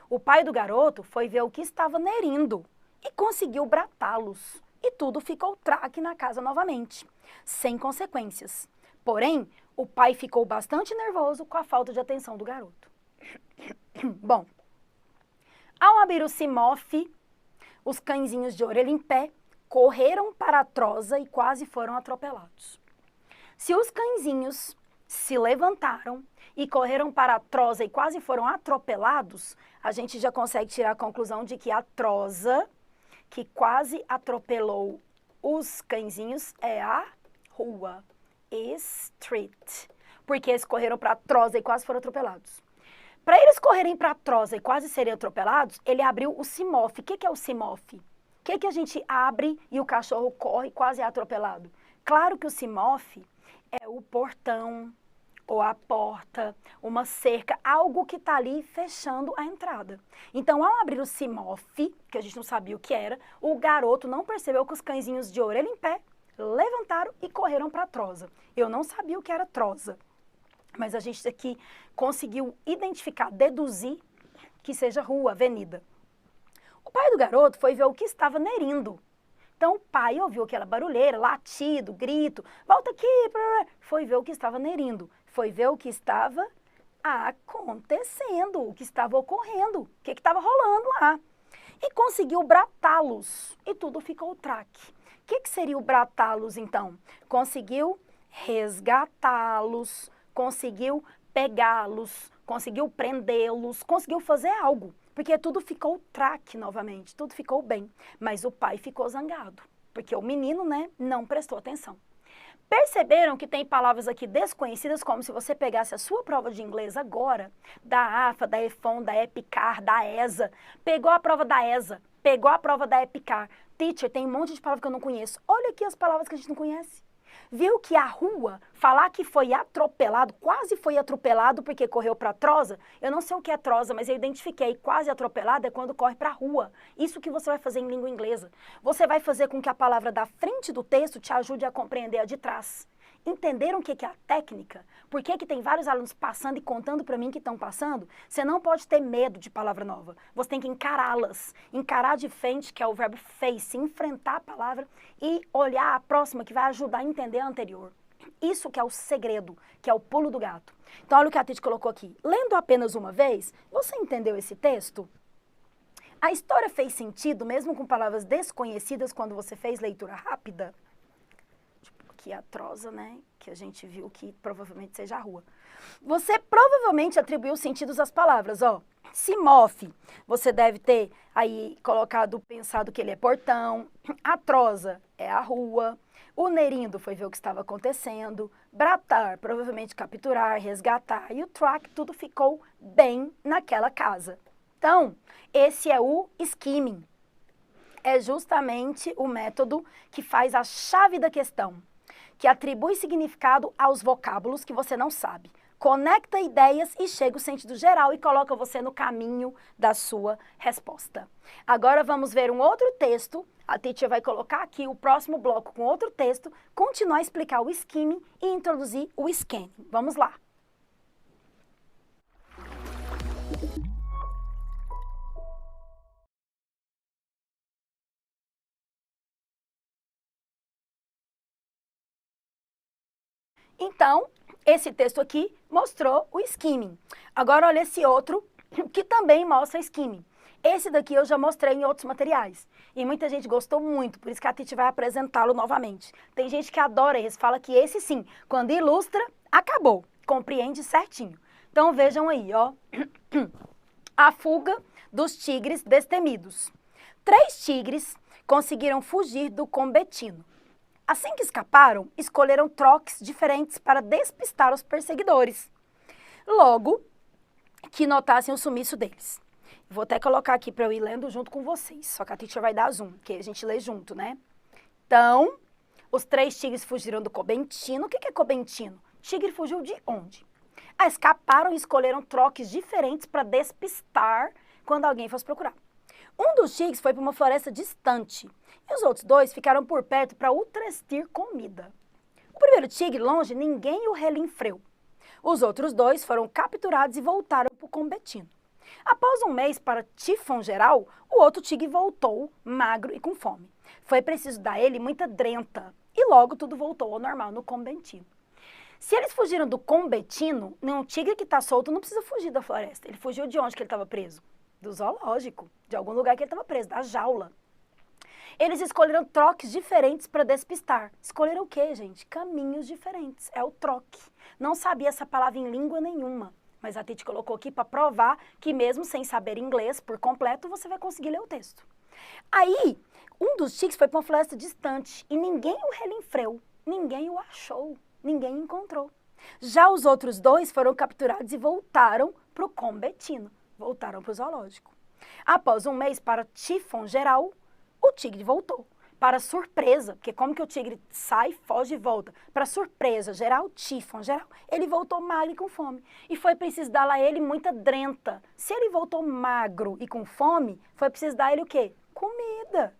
O pai do garoto foi ver o que estava nerindo e conseguiu bratá-los. E tudo ficou traque na casa novamente, sem consequências. Porém, o pai ficou bastante nervoso com a falta de atenção do garoto. Bom, ao abrir o CIMOF, os cãezinhos de orelha em pé correram para a troza e quase foram atropelados. Se os cãezinhos se levantaram e correram para a troza e quase foram atropelados, a gente já consegue tirar a conclusão de que a troza, que quase atropelou os cãezinhos, é a rua, street, porque eles correram para a troza e quase foram atropelados. Para eles correrem para a troza e quase serem atropelados, ele abriu o CIMOF. O que é o CIMOF? O que a gente abre e o cachorro corre e quase é atropelado? Claro que o CIMOF é o portão, ou a porta, uma cerca, algo que está ali fechando a entrada. Então, ao abrir o CIMOF, que a gente não sabia o que era, o garoto não percebeu que os cãezinhos de orelha em pé levantaram e correram para a troza. Eu não sabia o que era troza. Mas a gente aqui conseguiu identificar, deduzir que seja rua, avenida. O pai do garoto foi ver o que estava nerindo. Então o pai ouviu aquela barulheira, latido, grito, volta aqui, foi ver o que estava nerindo. Foi ver o que estava acontecendo, o que estava ocorrendo, o que estava rolando lá. E conseguiu bratá-los e tudo ficou traque. O que seria o bratá-los então? Conseguiu resgatá-los, conseguiu pegá-los, conseguiu prendê-los, conseguiu fazer algo. Porque tudo ficou traque novamente, tudo ficou bem. Mas o pai ficou zangado, porque o menino, né, não prestou atenção. Perceberam que tem palavras aqui desconhecidas, como se você pegasse a sua prova de inglês agora, da AFA, da EFON, da EPICAR, da ESA, pegou a prova da ESA, pegou a prova da EPICAR. Teacher, tem um monte de palavras que eu não conheço. Olha aqui as palavras que a gente não conhece. Viu que a rua, falar que foi atropelado, quase foi atropelado porque correu para a trosa, eu não sei o que é trosa, mas eu identifiquei, quase atropelado é quando corre para a rua. Isso que você vai fazer em língua inglesa. Você vai fazer com que a palavra da frente do texto te ajude a compreender a de trás. Entenderam o que é a técnica? Por que tem vários alunos passando e contando para mim que estão passando? Você não pode ter medo de palavra nova. Você tem que encará-las. Encarar de frente, que é o verbo face, enfrentar a palavra e olhar a próxima, que vai ajudar a entender a anterior. Isso que é o segredo, que é o pulo do gato. Então, olha o que a Titi colocou aqui. Lendo apenas uma vez, você entendeu esse texto? A história fez sentido, mesmo com palavras desconhecidas, quando você fez leitura rápida? Que é a trosa, né, que a gente viu que provavelmente seja a rua. Você provavelmente atribuiu sentidos às palavras, ó. Simofe, você deve ter aí pensado que ele é portão. A trosa é a rua. O nerindo foi ver o que estava acontecendo. Bratar, provavelmente capturar, resgatar. E o track, tudo ficou bem naquela casa. Então, esse é o skimming. É justamente o método que faz a chave da questão, que atribui significado aos vocábulos que você não sabe. Conecta ideias e chega o sentido geral e coloca você no caminho da sua resposta. Agora vamos ver um outro texto. A teacher vai colocar aqui o próximo bloco com outro texto, continuar a explicar o skimming e introduzir o scanning. Vamos lá. Então, esse texto aqui mostrou o skimming. Agora, olha esse outro, que também mostra skimming. Esse daqui eu já mostrei em outros materiais. E muita gente gostou muito, por isso que a Titi vai apresentá-lo novamente. Tem gente que adora esse, fala que esse sim, quando ilustra, acabou. Compreende certinho. Então, vejam aí, ó. A fuga dos tigres destemidos. 3 tigres conseguiram fugir do combetino. Assim que escaparam, escolheram troques diferentes para despistar os perseguidores. Logo, que notassem o sumiço deles. Vou até colocar aqui para eu ir lendo junto com vocês, só que a teacher vai dar zoom, que a gente lê junto, né? Então, os 3 tigres fugiram do combentino. O que é combentino? Tigre fugiu de onde? Escaparam e escolheram troques diferentes para despistar quando alguém fosse procurar. Um dos tigres foi para uma floresta distante e os outros 2 ficaram por perto para ultrastir comida. O primeiro tigre, longe, ninguém o relinfreu. Os outros 2 foram capturados e voltaram para o combetino. Após um mês para tifão geral, o outro tigre voltou, magro e com fome. Foi preciso dar a ele muita drenta e logo tudo voltou ao normal no combentino. Se eles fugiram do combetino, um tigre que está solto não precisa fugir da floresta. Ele fugiu de onde que ele estava preso? Do zoológico, de algum lugar que ele estava preso, da jaula. Eles escolheram troques diferentes para despistar. Escolheram o quê, gente? Caminhos diferentes. É o troque. Não sabia essa palavra em língua nenhuma, mas a Titi colocou aqui para provar que mesmo sem saber inglês por completo, você vai conseguir ler o texto. Aí, um dos tigres foi para uma floresta distante e ninguém o relinfreu, ninguém o achou, ninguém encontrou. Já os outros 2 foram capturados e voltaram para o combetino. Voltaram para o zoológico. Após um mês para tifão geral, o tigre voltou. Para surpresa, porque como que o tigre sai, foge e volta? Para surpresa geral, tifão geral, ele voltou magro e com fome. E foi preciso dar a ele muita drenta. Se ele voltou magro e com fome, foi preciso dar a ele o quê? Comida.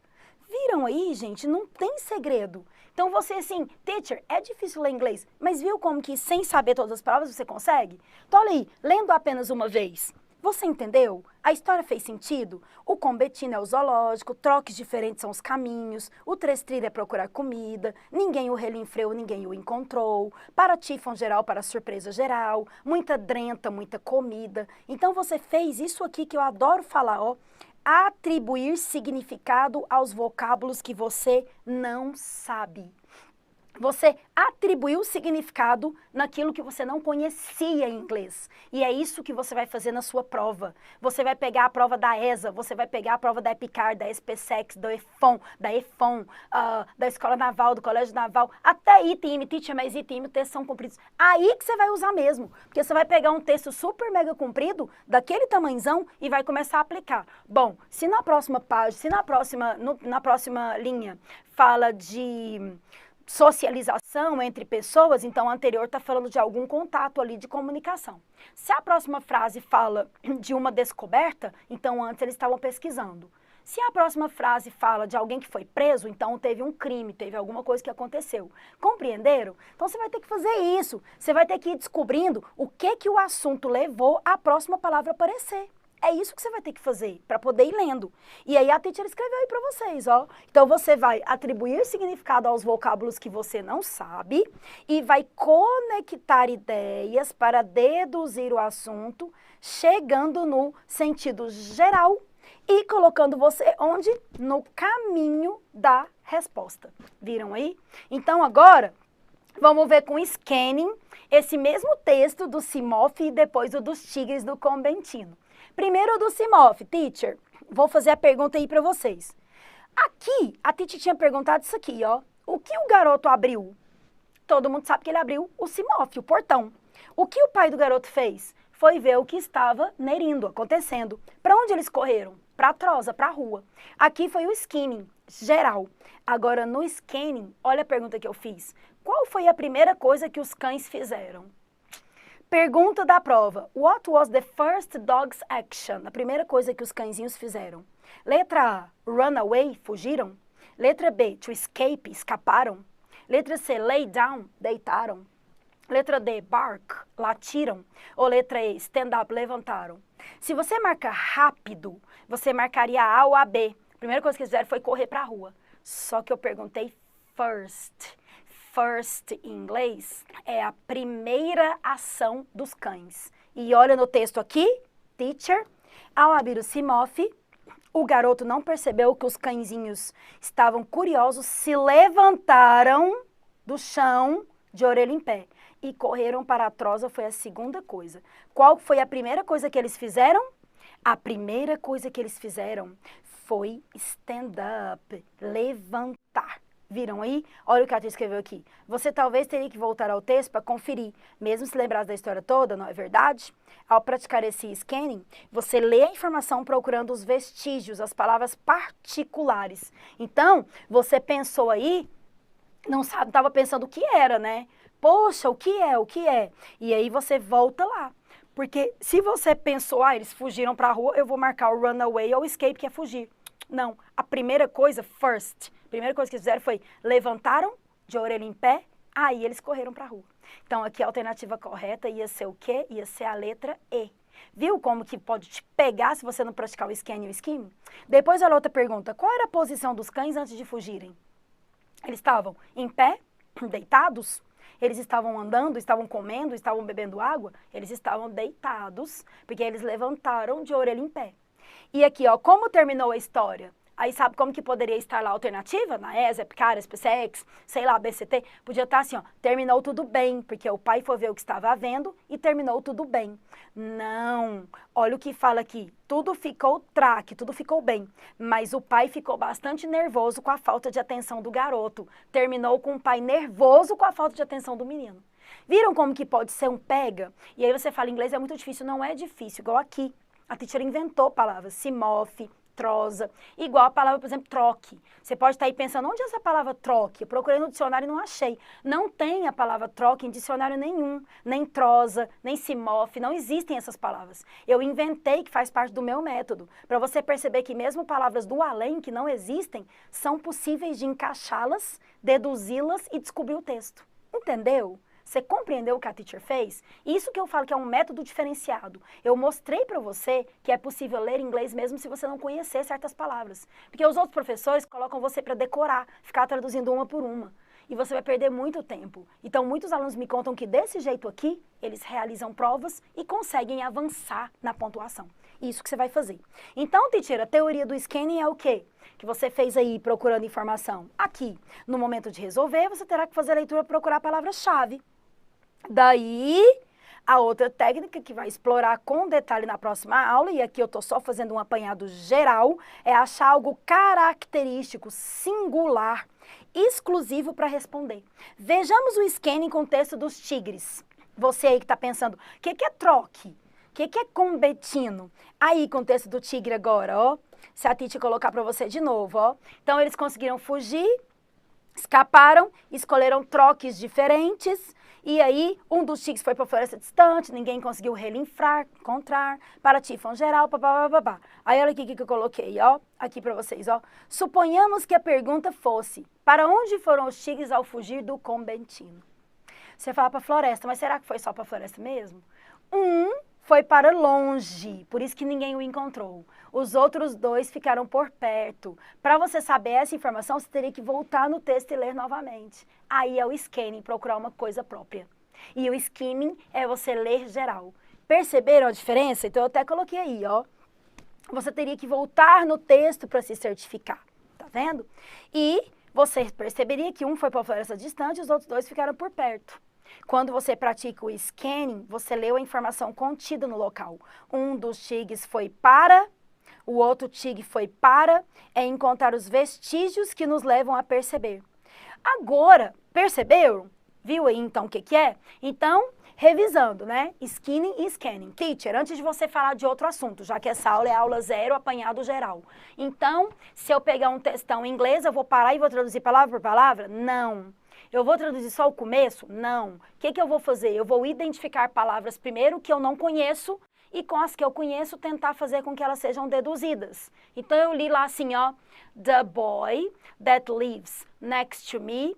Viram aí, gente? Não tem segredo. Então você assim, teacher, é difícil ler inglês, mas viu como que sem saber todas as palavras você consegue? Então olha aí, lendo apenas uma vez. Você entendeu? A história fez sentido? O combetino é o zoológico, troques diferentes são os caminhos, o trestrilho é procurar comida, ninguém o relinfreu, ninguém o encontrou, para tifão geral, para surpresa geral, muita drenta, muita comida. Então você fez isso aqui que eu adoro falar, ó, atribuir significado aos vocábulos que você não sabe. Você atribuiu significado naquilo que você não conhecia em inglês. E é isso que você vai fazer na sua prova. Você vai pegar a prova da ESA, você vai pegar a prova da EPICAR, da SPSEX, da EFON, da Escola Naval, do Colégio Naval, até ITM, Teacher, mas ITM, textos são compridos. Aí que você vai usar mesmo, porque você vai pegar um texto super mega comprido, daquele tamanhozão, e vai começar a aplicar. Bom, se na próxima página, se na próxima linha fala de socialização entre pessoas, então a anterior está falando de algum contato ali de comunicação. Se a próxima frase fala de uma descoberta, então antes eles estavam pesquisando. Se a próxima frase fala de alguém que foi preso, então teve um crime, teve alguma coisa que aconteceu. Compreenderam? Então você vai ter que fazer isso. Você vai ter que ir descobrindo o que o assunto levou à próxima palavra aparecer. É isso que você vai ter que fazer para poder ir lendo. E aí a teacher escreveu aí para vocês, ó. Então você vai atribuir significado aos vocábulos que você não sabe e vai conectar ideias para deduzir o assunto, chegando no sentido geral e colocando você onde? No caminho da resposta. Viram aí? Então agora vamos ver com scanning esse mesmo texto do Simov e depois o dos Tigres do Conventino. Primeiro do Simov, teacher, vou fazer a pergunta aí para vocês. Aqui, a teacher tinha perguntado isso aqui, ó. O que o garoto abriu? Todo mundo sabe que ele abriu o Simov, o portão. O que o pai do garoto fez? Foi ver o que estava nerindo, acontecendo. Para onde eles correram? Para a trosa, para a rua. Aqui foi o skimming, geral. Agora, no scanning, olha a pergunta que eu fiz. Qual foi a primeira coisa que os cães fizeram? Pergunta da prova. What was the first dog's action? A primeira coisa que os cãezinhos fizeram. Letra A, run away, fugiram. Letra B, to escape, escaparam. Letra C, lay down, deitaram. Letra D, bark, latiram. Ou letra E, stand up, levantaram. Se você marca rápido, você marcaria A ou a B. A primeira coisa que eles fizeram foi correr para a rua. Só que eu perguntei first. First, em inglês, é a primeira ação dos cães. E olha no texto aqui, teacher, ao abrir o Simov, o garoto não percebeu que os cãezinhos estavam curiosos, se levantaram do chão de orelha em pé e correram para a trosa, foi a segunda coisa. Qual foi a primeira coisa que eles fizeram? A primeira coisa que eles fizeram foi stand up, levantar. Viram aí? Olha o que a tia escreveu aqui. Você talvez teria que voltar ao texto para conferir, mesmo se lembrasse da história toda, não é verdade? Ao praticar esse scanning, você lê a informação procurando os vestígios, as palavras particulares. Então, você pensou aí, não sabe, estava pensando o que era, né? Poxa, o que é, o que é? E aí você volta lá. Porque se você pensou, eles fugiram para a rua, eu vou marcar o runaway ou escape, que é fugir. Não, a primeira coisa, first, a primeira coisa que eles fizeram foi levantaram de orelha em pé, aí eles correram para a rua. Então aqui a alternativa correta ia ser o quê? Ia ser a letra E. Viu como que pode te pegar se você não praticar o scan e o skim? Depois a outra pergunta, qual era a posição dos cães antes de fugirem? Eles estavam em pé, deitados? Eles estavam andando, estavam comendo, estavam bebendo água? Eles estavam deitados, porque eles levantaram de orelha em pé. E aqui, ó, como terminou a história? Aí sabe como que poderia estar lá a alternativa? Na ESA, EPICAR, SPSEX, sei lá, BCT. Podia estar assim, ó, terminou tudo bem, porque o pai foi ver o que estava havendo e terminou tudo bem. Não, olha o que fala aqui. Tudo ficou traque, tudo ficou bem. Mas o pai ficou bastante nervoso com a falta de atenção do garoto. Terminou com o pai nervoso com a falta de atenção do menino. Viram como que pode ser um pega? E aí você fala, inglês é muito difícil. Não é difícil, igual aqui. A teacher inventou palavras, Simov, trosa, igual a palavra, por exemplo, troque. Você pode estar aí pensando, onde é essa palavra troque? Eu procurei no dicionário e não achei. Não tem a palavra troque em dicionário nenhum, nem trosa, nem Simov, não existem essas palavras. Eu inventei, que faz parte do meu método, para você perceber que mesmo palavras do além, que não existem, são possíveis de encaixá-las, deduzi-las e descobrir o texto. Entendeu? Você compreendeu o que a teacher fez? Isso que eu falo que é um método diferenciado. Eu mostrei para você que é possível ler inglês mesmo se você não conhecer certas palavras. Porque os outros professores colocam você para decorar, ficar traduzindo uma por uma. e você vai perder muito tempo. Então, muitos alunos me contam que desse jeito aqui, eles realizam provas e conseguem avançar na pontuação. Isso que você vai fazer. Então, teacher, a teoria do scanning é o quê? Que você fez aí procurando informação. Aqui, no momento de resolver, você terá que fazer a leitura, procurar a palavra-chave. Daí, a outra técnica que vai explorar com detalhe na próxima aula, e aqui eu estou só fazendo um apanhado geral, é achar algo característico, singular, exclusivo para responder. Vejamos o scanning com o texto dos tigres. Você aí que está pensando, o que é troque? O que é combetino? Aí, com o texto do tigre agora, ó. Se a Titi colocar para você de novo, ó. Então, eles conseguiram fugir, escaparam, escolheram troques diferentes. E aí, um dos tigres foi para a floresta distante, ninguém conseguiu encontrar, para tifão geral, papapá. Aí, olha aqui que eu coloquei, ó, aqui para vocês, ó. Suponhamos que a pergunta fosse, para onde foram os tigres ao fugir do combentino? Você fala para a floresta, mas será que foi só para a floresta mesmo? Foi para longe, por isso que ninguém o encontrou. Os outros 2 ficaram por perto. Para você saber essa informação, você teria que voltar no texto e ler novamente. Aí é o scanning, procurar uma coisa própria. E o skimming é você ler geral. Perceberam a diferença? Então eu até coloquei aí, ó. Você teria que voltar no texto para se certificar, tá vendo? E você perceberia que um foi para a floresta distante e os outros 2 ficaram por perto. Quando você pratica o scanning, você leu a informação contida no local. Um dos tigres foi para, o outro tigre foi para, é encontrar os vestígios que nos levam a perceber. Agora, perceberam? Viu aí então o que é? Então, revisando, né? Skinning e scanning. Teacher, antes de você falar de outro assunto, já que essa aula é aula 0, apanhado geral. Então, se eu pegar um textão em inglês, eu vou parar e vou traduzir palavra por palavra? Não. Eu vou traduzir só o começo? Não. O que eu vou fazer? Eu vou identificar palavras primeiro que eu não conheço e com as que eu conheço tentar fazer com que elas sejam deduzidas. Então eu li lá assim, ó, the boy that lives next to me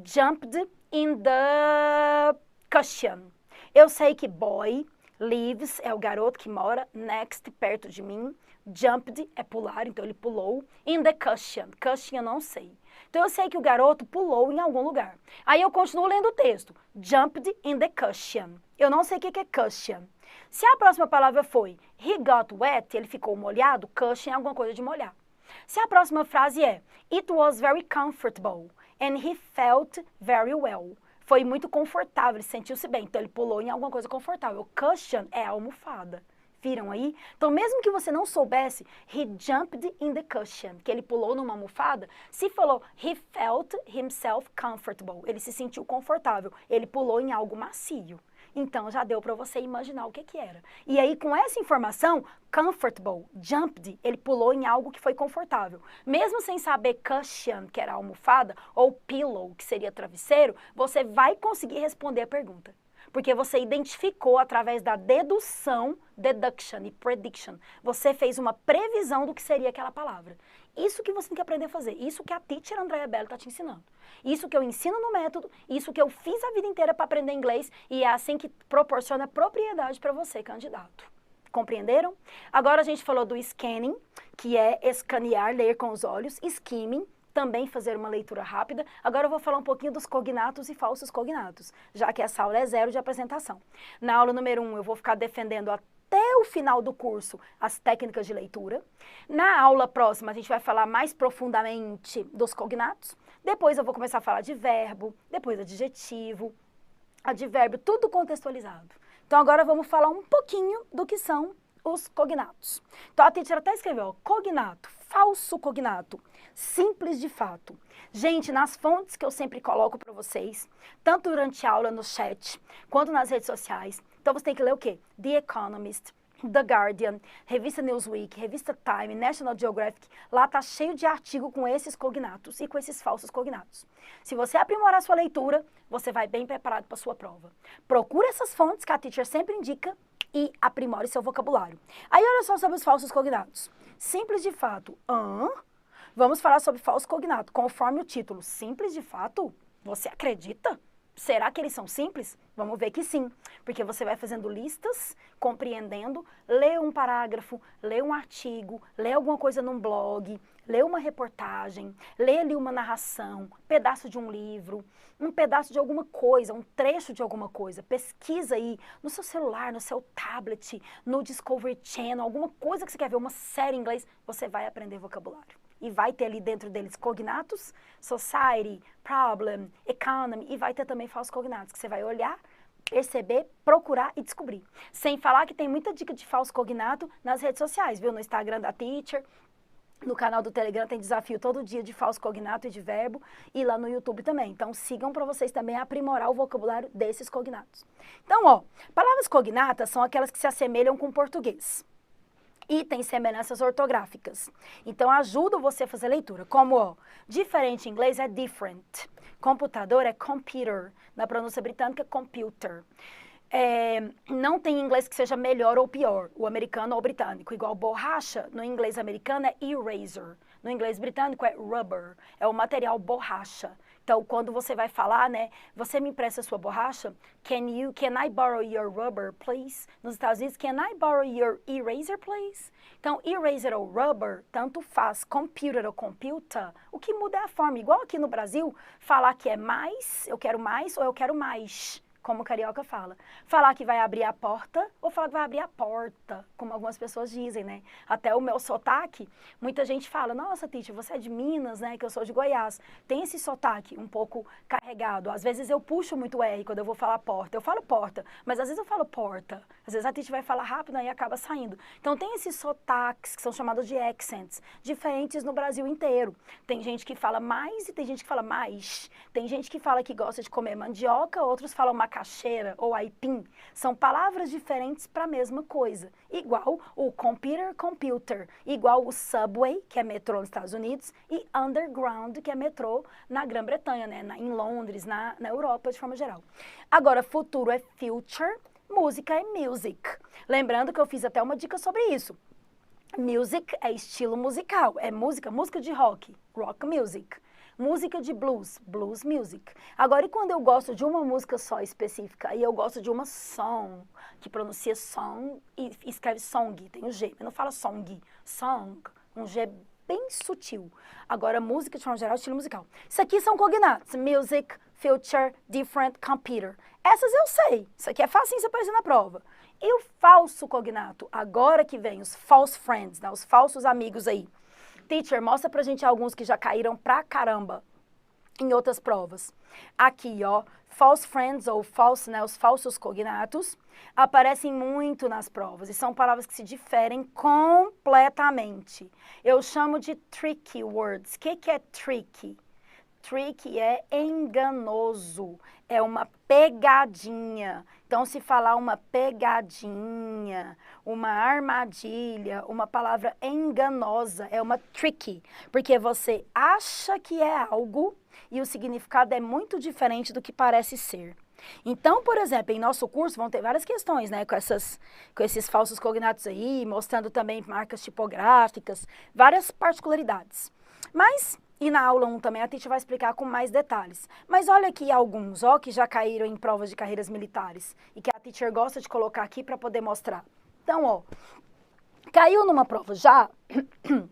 jumped in the cushion. Eu sei que boy, lives é o garoto que mora, next, perto de mim, jumped é pular, então ele pulou, in the cushion, cushion eu não sei. Então, eu sei que o garoto pulou em algum lugar. Aí, eu continuo lendo o texto. Jumped in the cushion. Eu não sei o que é cushion. Se a próxima palavra foi he got wet, ele ficou molhado, cushion é alguma coisa de molhar. Se a próxima frase é it was very comfortable and he felt very well. Foi muito confortável, ele sentiu-se bem. Então, ele pulou em alguma coisa confortável. Cushion é almofada. Viram aí? Então, mesmo que você não soubesse, he jumped in the cushion, que ele pulou numa almofada, se falou he felt himself comfortable, ele se sentiu confortável, ele pulou em algo macio. Então, já deu para você imaginar o que era. E aí, com essa informação, comfortable, jumped, ele pulou em algo que foi confortável. Mesmo sem saber cushion, que era almofada, ou pillow, que seria travesseiro, você vai conseguir responder a pergunta. Porque você identificou através da dedução, deduction e prediction. Você fez uma previsão do que seria aquela palavra. Isso que você tem que aprender a fazer. Isso que a teacher Andrea Bello está te ensinando. Isso que eu ensino no método, isso que eu fiz a vida inteira para aprender inglês e é assim que proporciona propriedade para você, candidato. Compreenderam? Agora a gente falou do scanning, que é escanear, ler com os olhos, skimming, também fazer uma leitura rápida. Agora eu vou falar um pouquinho dos cognatos e falsos cognatos, já que essa aula é 0 de apresentação. Na aula número 1, eu vou ficar defendendo até o final do curso as técnicas de leitura. Na aula próxima, a gente vai falar mais profundamente dos cognatos. Depois eu vou começar a falar de verbo, depois adjetivo, advérbio, tudo contextualizado. Então agora vamos falar um pouquinho do que são os cognatos. Então a teacher até escreveu, ó, cognato, falso cognato, simples de fato. Gente, nas fontes que eu sempre coloco para vocês, tanto durante a aula no chat, quanto nas redes sociais, então você tem que ler o quê? The Economist, The Guardian, revista Newsweek, revista Time, National Geographic, lá tá cheio de artigo com esses cognatos e com esses falsos cognatos. Se você aprimorar sua leitura, você vai bem preparado para sua prova. Procure essas fontes que a teacher sempre indica e aprimore seu vocabulário. Aí olha só sobre os falsos cognatos. Simples de fato. Vamos falar sobre falso cognato, conforme o título. Simples de fato? Você acredita? Será que eles são simples? Vamos ver que sim, porque você vai fazendo listas, compreendendo, lê um parágrafo, lê um artigo, lê alguma coisa num blog, lê uma reportagem, lê ali uma narração, um pedaço de um livro, um pedaço de alguma coisa, um trecho de alguma coisa. Pesquisa aí no seu celular, no seu tablet, no Discovery Channel, alguma coisa que você quer ver, uma série em inglês, você vai aprender vocabulário. E vai ter ali dentro deles cognatos, society, problem, economy, e vai ter também falsos cognatos, que você vai olhar, perceber, procurar e descobrir. Sem falar que tem muita dica de falso cognato nas redes sociais, viu? No Instagram da Teacher, no canal do Telegram tem desafio todo dia de falso cognato e de verbo, e lá no YouTube também. Então sigam para vocês também aprimorar o vocabulário desses cognatos. Então, ó, palavras cognatas são aquelas que se assemelham com o português. E tem semelhanças ortográficas. Então, ajuda você a fazer leitura. Como, ó, diferente em inglês é different. Computador é computer. Na pronúncia britânica, computer. Não tem inglês que seja melhor ou pior, o americano ou o britânico. Igual borracha, no inglês americano é eraser. No inglês britânico é rubber. É o material borracha. Então, quando você vai falar, né, você me empresta a sua borracha? Can I borrow your rubber, please? Nos Estados Unidos, can I borrow your eraser, please? Então, eraser ou rubber, tanto faz, computer ou computer, o que muda é a forma. Igual aqui no Brasil, falar que é mais, eu quero mais ou eu quero mais. Como o carioca fala. Falar que vai abrir a porta ou falar que vai abrir a porta, como algumas pessoas dizem, né? Até o meu sotaque, muita gente fala, nossa, Titi, você é de Minas, né? Que eu sou de Goiás. Tem esse sotaque um pouco carregado. Às vezes eu puxo muito R quando eu vou falar porta. Eu falo porta, mas às vezes eu falo porta. Às vezes a Titi vai falar rápido e acaba saindo. Então tem esses sotaques que são chamados de accents, diferentes no Brasil inteiro. Tem gente que fala mais e tem gente que fala mais. Tem gente que fala que gosta de comer mandioca, outros falam macaxeira ou aipim. São palavras diferentes para a mesma coisa. Igual o computer, igual o subway, que é metrô nos Estados Unidos, e underground, que é metrô na Grã-Bretanha, né? Em Londres, na Europa de forma geral. Agora, futuro é future, música é music. Lembrando que eu fiz até uma dica sobre isso. Music é estilo musical, é música de rock music. Música de blues music. Agora, e quando eu gosto de uma música só específica, e eu gosto de uma song, que pronuncia song e escreve song, tem um G, mas não fala song, um G bem sutil. Agora, música de forma geral, estilo musical. Isso aqui são cognatos, music, future, different, computer. Essas eu sei, isso aqui é facinho de aparecer na prova. E o falso cognato? Agora que vem os false friends, né, os falsos amigos aí. Teacher, mostra pra gente alguns que já caíram pra caramba em outras provas. Aqui, ó, false friends ou false, né, os falsos cognatos aparecem muito nas provas e são palavras que se diferem completamente. Eu chamo de tricky words. O que é tricky? Tricky é enganoso, é uma pegadinha. Então, se falar uma pegadinha, uma armadilha, uma palavra enganosa, é uma tricky, porque você acha que é algo e o significado é muito diferente do que parece ser. Então, por exemplo, em nosso curso vão ter várias questões, né, com esses falsos cognatos aí, mostrando também marcas tipográficas, várias particularidades. Mas, e na aula 1 também a Titi vai explicar com mais detalhes. Mas olha aqui alguns, ó, que já caíram em provas de carreiras militares e que a Teacher gosta de colocar aqui para poder mostrar. Então, ó, caiu numa prova já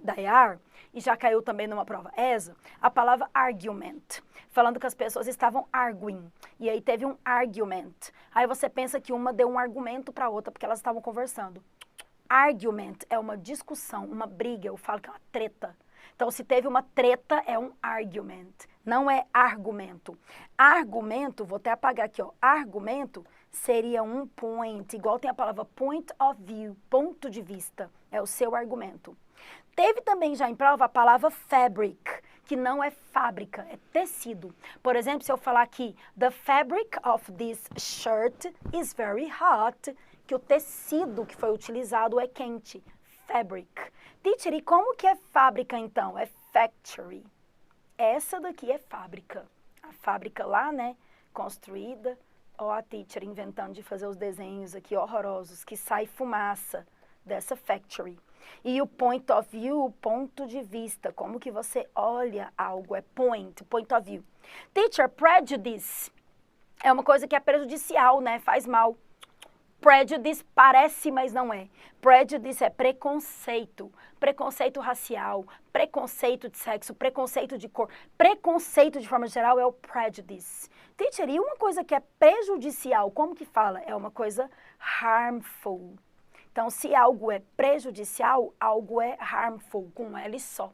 da EAR e já caiu também numa prova ESA, a palavra argument, falando que as pessoas estavam arguing. E aí teve um argument. Aí você pensa que uma deu um argumento para outra porque elas estavam conversando. Argument é uma discussão, uma briga, eu falo que é uma treta. Então, se teve uma treta, é um argument, não é argumento. Argumento, vou até apagar aqui, ó. Argumento seria um point, igual tem a palavra point of view, ponto de vista, é o seu argumento. Teve também já em prova a palavra fabric, que não é fábrica, é tecido. Por exemplo, se eu falar aqui, the fabric of this shirt is very hot, que o tecido que foi utilizado é quente, fabric. Teacher, e como que é fábrica então? É factory. Essa daqui é fábrica. A fábrica lá, né, construída. Ó a teacher inventando de fazer os desenhos aqui horrorosos, que sai fumaça dessa factory. E o point of view, o ponto de vista, como que você olha algo, é point of view. Teacher, prejudice. É uma coisa que é prejudicial, né? Faz mal. Prejudice parece, mas não é. Prejudice é preconceito. Preconceito racial, preconceito de sexo, preconceito de cor. Preconceito, de forma geral, é o prejudice. Teacher, e uma coisa que é prejudicial, como que fala? É uma coisa harmful. Então, se algo é prejudicial, algo é harmful, com um L só.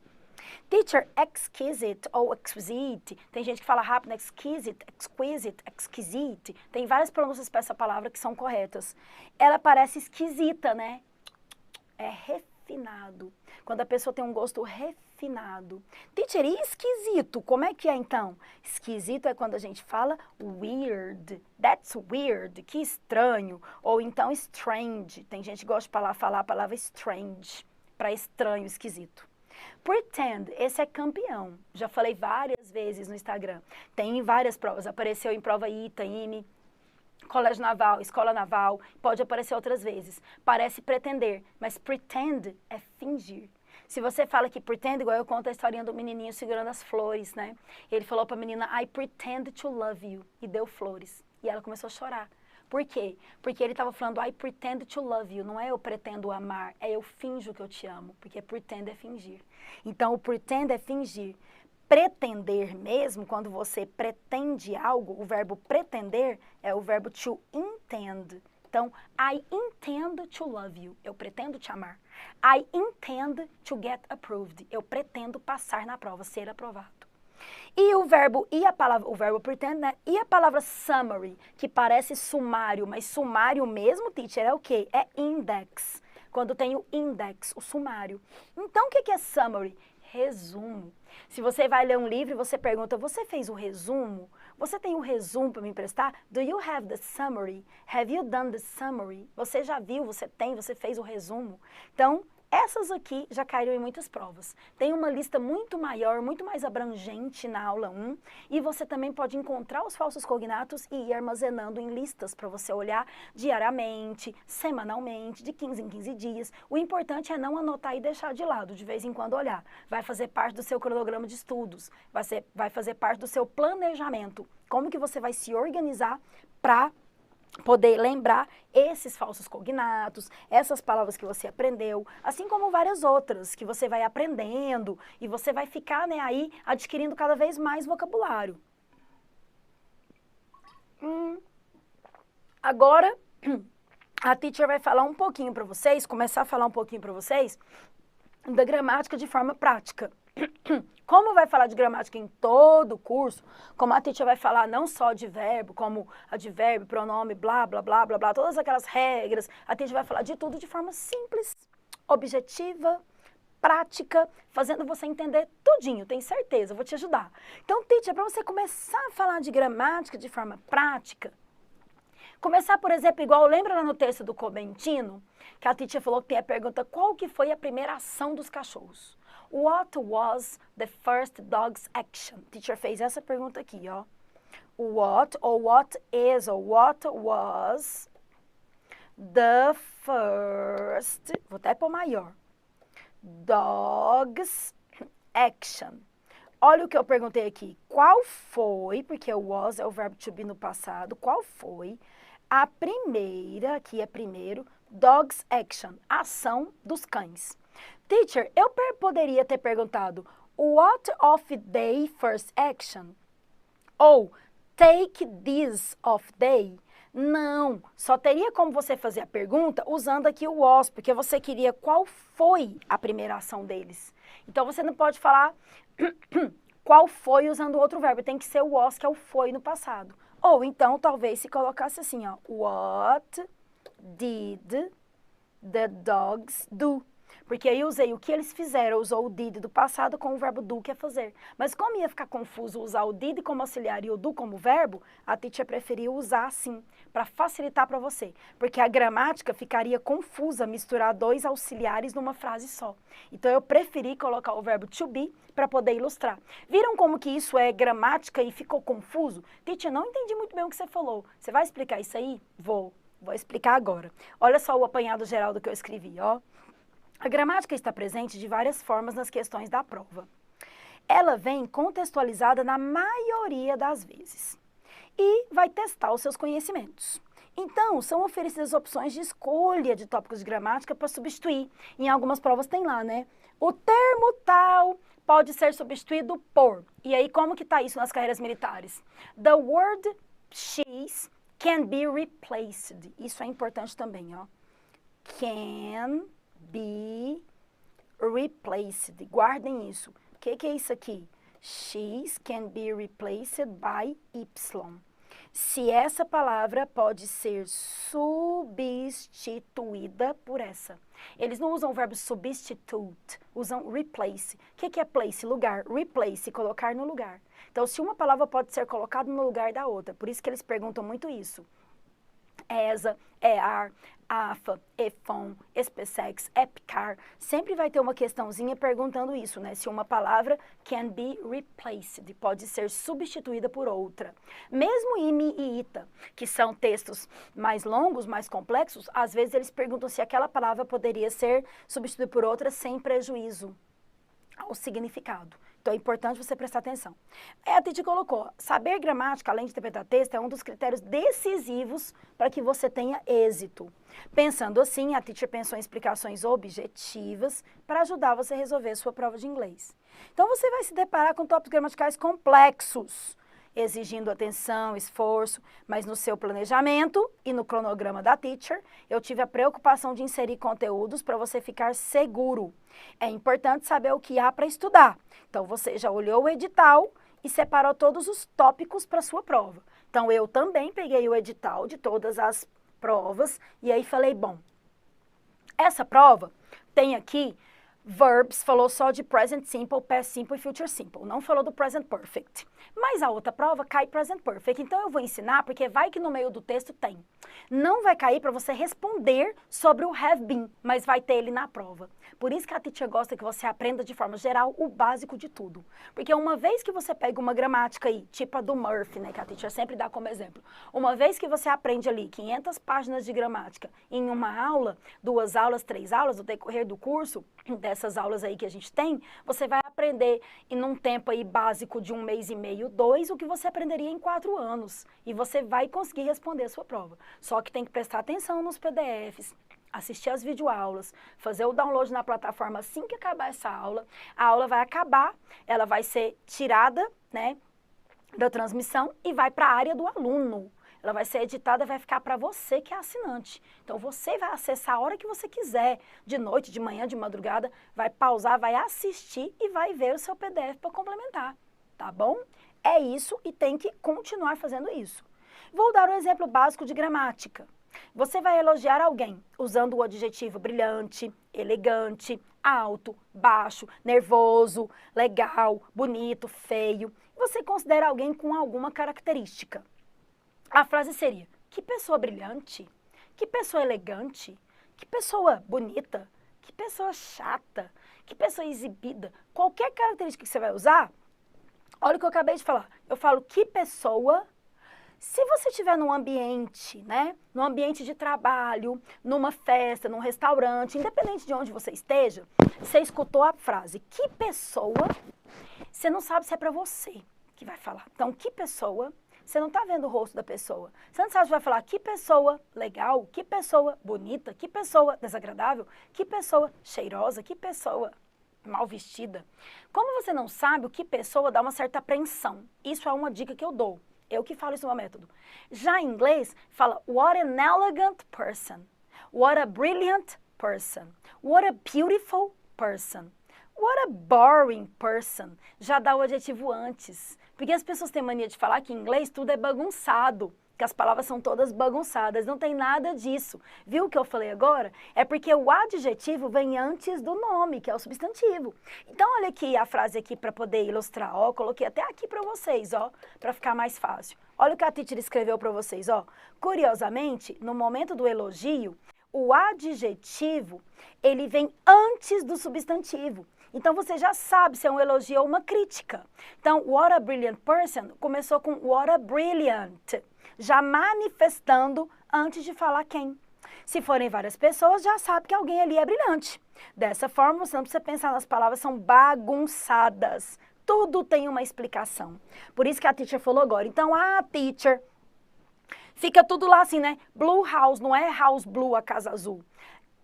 Teacher, exquisite ou exquisite. Tem gente que fala rápido, né? Exquisite, exquisite, exquisite. Tem várias pronúncias para essa palavra que são corretas. Ela parece esquisita, né? É refinado. Quando a pessoa tem um gosto refinado. Teacher, e esquisito? Como é que é então? Esquisito é quando a gente fala weird. That's weird. Que estranho. Ou então strange. Tem gente que gosta de falar a palavra strange. Para estranho, esquisito. Pretend, esse é campeão. Já falei várias vezes no Instagram. Tem várias provas. Apareceu em prova ITA, IME, colégio naval, escola naval. Pode aparecer outras vezes. Parece pretender, mas pretend é fingir. Se você fala que pretend, igual eu conto a historinha do menininho segurando as flores, né? Ele falou pra menina, I pretend to love you. E deu flores. E ela começou a chorar. Por quê? Porque ele estava falando, I pretend to love you. Não é eu pretendo amar, é eu finjo que eu te amo. Porque pretend é fingir. Então, o pretend é fingir. Pretender mesmo, quando você pretende algo, o verbo pretender é o verbo to intend. Então, I intend to love you. Eu pretendo te amar. I intend to get approved. Eu pretendo passar na prova, ser aprovado. E o verbo pretend, né? E a palavra summary, que parece sumário, mas sumário mesmo, teacher, é o quê? É index. Quando tem o index, o sumário. Então, o que é summary? Resumo. Se você vai ler um livro e você pergunta, você fez o resumo? Você tem um resumo para me emprestar? Do you have the summary? Have you done the summary? Você já viu, você tem, você fez o resumo? Então, essas aqui já caíram em muitas provas. Tem uma lista muito maior, muito mais abrangente na aula 1 e você também pode encontrar os falsos cognatos e ir armazenando em listas para você olhar diariamente, semanalmente, de 15 em 15 dias. O importante é não anotar e deixar de lado, de vez em quando olhar. Vai fazer parte do seu cronograma de estudos, vai fazer parte do seu planejamento. Como que você vai se organizar para poder lembrar esses falsos cognatos, essas palavras que você aprendeu, assim como várias outras que você vai aprendendo e você vai ficar, né, aí adquirindo cada vez mais vocabulário. Agora, a teacher vai falar um pouquinho para vocês, começar a falar um pouquinho para vocês da gramática de forma prática. Como vai falar de gramática em todo o curso, como a teacher vai falar não só de verbo, como advérbio, pronome, blá, blá, blá, blá, blá, todas aquelas regras, a teacher vai falar de tudo de forma simples, objetiva, prática, fazendo você entender tudinho, tenho certeza, vou te ajudar. Então, teacher, para você começar a falar de gramática de forma prática, começar, por exemplo, igual, lembra lá no texto do Cobentino, que a teacher falou que tem a pergunta, qual que foi a primeira ação dos cachorros? What was the first dog's action? Teacher fez essa pergunta aqui, ó. What, ou what is, ou what was the first, vou até pôr maior, dog's action. Olha o que eu perguntei aqui. Qual foi, porque o was é o verbo to be no passado, qual foi a primeira, aqui é primeiro, dog's action, ação dos cães? Teacher, eu poderia ter perguntado, what of they first action? Ou, take this of they? Não, só teria como você fazer a pergunta usando aqui o was, porque você queria qual foi a primeira ação deles. Então, você não pode falar qual foi usando outro verbo, tem que ser o was, que é o foi no passado. Ou então, talvez, se colocasse assim, ó, what did the dogs do? Porque aí eu usei o que eles fizeram, usou o did do passado com o verbo do, que é fazer. Mas como ia ficar confuso usar o did como auxiliar e o do como verbo, a teacher preferiu usar assim, para facilitar para você. Porque a gramática ficaria confusa misturar dois auxiliares numa frase só. Então eu preferi colocar o verbo to be para poder ilustrar. Viram como que isso é gramática e ficou confuso? Teacher, não entendi muito bem o que você falou. Você vai explicar isso aí? Vou explicar agora. Olha só o apanhado geral do que eu escrevi, ó. A gramática está presente de várias formas nas questões da prova. Ela vem contextualizada na maioria das vezes. e vai testar os seus conhecimentos. Então, são oferecidas opções de escolha de tópicos de gramática para substituir. Em algumas provas tem lá, né? O termo tal pode ser substituído por. E aí, como que está isso nas carreiras militares? The word X can be replaced. Isso é importante também, ó. Can be replaced. Guardem isso. O que é isso aqui? X can be replaced by Y. Se essa palavra pode ser substituída por essa. Eles não usam o verbo substitute, usam replace. O que é place? Lugar. Replace, colocar no lugar. Então, se uma palavra pode ser colocada no lugar da outra, por isso que eles perguntam muito isso. ESA, EAR, AFA, EFON, SPSEX, EPCAR, sempre vai ter uma questãozinha perguntando isso, né? Se uma palavra can be replaced, pode ser substituída por outra. Mesmo IME e ITA, que são textos mais longos, mais complexos, às vezes eles perguntam se aquela palavra poderia ser substituída por outra sem prejuízo ao significado. Então, é importante você prestar atenção. A Titi colocou, saber gramática, além de interpretar texto, é um dos critérios decisivos para que você tenha êxito. Pensando assim, a Titi pensou em explicações objetivas para ajudar você a resolver sua prova de inglês. Então, você vai se deparar com tópicos gramaticais complexos, exigindo atenção, esforço, mas no seu planejamento e no cronograma da Teacher, eu tive a preocupação de inserir conteúdos para você ficar seguro. É importante saber o que há para estudar. Então, você já olhou o edital e separou todos os tópicos para a sua prova. Então, eu também peguei o edital de todas as provas e aí falei, bom, essa prova tem aqui verbs, falou só de present simple, past simple e future simple. Não falou do present perfect. Mas a outra prova cai present perfect. Então, eu vou ensinar, porque vai que no meio do texto tem. Não vai cair para você responder sobre o have been, mas vai ter ele na prova. Por isso que a teacher gosta que você aprenda de forma geral o básico de tudo. Porque uma vez que você pega uma gramática aí, tipo a do Murphy, né, que a teacher sempre dá como exemplo. Uma vez que você aprende ali 500 páginas de gramática em uma aula, 2 aulas, 3 aulas, no decorrer do curso, dessas aulas aí que a gente tem, você vai aprender em um tempo aí básico de 1 mês e meio, 2, o que você aprenderia em 4 anos. E você vai conseguir responder a sua prova. Só que tem que prestar atenção nos PDFs, assistir as videoaulas, fazer o download na plataforma assim que acabar essa aula. A aula vai acabar, ela vai ser tirada, né, da transmissão e vai para a área do aluno. Ela vai ser editada, vai ficar para você que é assinante. Então, você vai acessar a hora que você quiser, de noite, de manhã, de madrugada, vai pausar, vai assistir e vai ver o seu PDF para complementar, tá bom? É isso e tem que continuar fazendo isso. Vou dar um exemplo básico de gramática. Você vai elogiar alguém usando o adjetivo brilhante, elegante, alto, baixo, nervoso, legal, bonito, feio. Você considera alguém com alguma característica. A frase seria, que pessoa brilhante, que pessoa elegante, que pessoa bonita, que pessoa chata, que pessoa exibida. Qualquer característica que você vai usar, olha o que eu acabei de falar. Eu falo que pessoa. Se você estiver num ambiente, né, num ambiente de trabalho, numa festa, num restaurante, independente de onde você esteja, você escutou a frase, que pessoa, você não sabe se é para você que vai falar. Então, que pessoa, você não está vendo o rosto da pessoa. Você não sabe se vai falar que pessoa legal, que pessoa bonita, que pessoa desagradável, que pessoa cheirosa, que pessoa mal vestida. Como você não sabe o que pessoa, dá uma certa apreensão. Isso é uma dica que eu dou. Eu que falo isso no meu método. Já em inglês, fala what an elegant person, what a brilliant person, what a beautiful person, what a boring person. Já dá o adjetivo antes. Porque as pessoas têm mania de falar que em inglês tudo é bagunçado, que as palavras são todas bagunçadas. Não tem nada disso. Viu o que eu falei agora? É porque o adjetivo vem antes do nome, que é o substantivo. Então, olha aqui a frase aqui para poder ilustrar. Ó, coloquei até aqui para vocês, ó, para ficar mais fácil. Olha o que a teacher escreveu para vocês, ó. Curiosamente, no momento do elogio, o adjetivo, ele vem antes do substantivo. Então, você já sabe se é um elogio ou uma crítica. Então, what a brilliant person começou com what a brilliant, já manifestando antes de falar quem. Se forem várias pessoas, já sabe que alguém ali é brilhante. Dessa forma, você não precisa pensar nas palavras, são bagunçadas. Tudo tem uma explicação. Por isso que a teacher falou agora. Então, teacher, fica tudo lá assim, né? Blue house, não é house blue, a casa azul.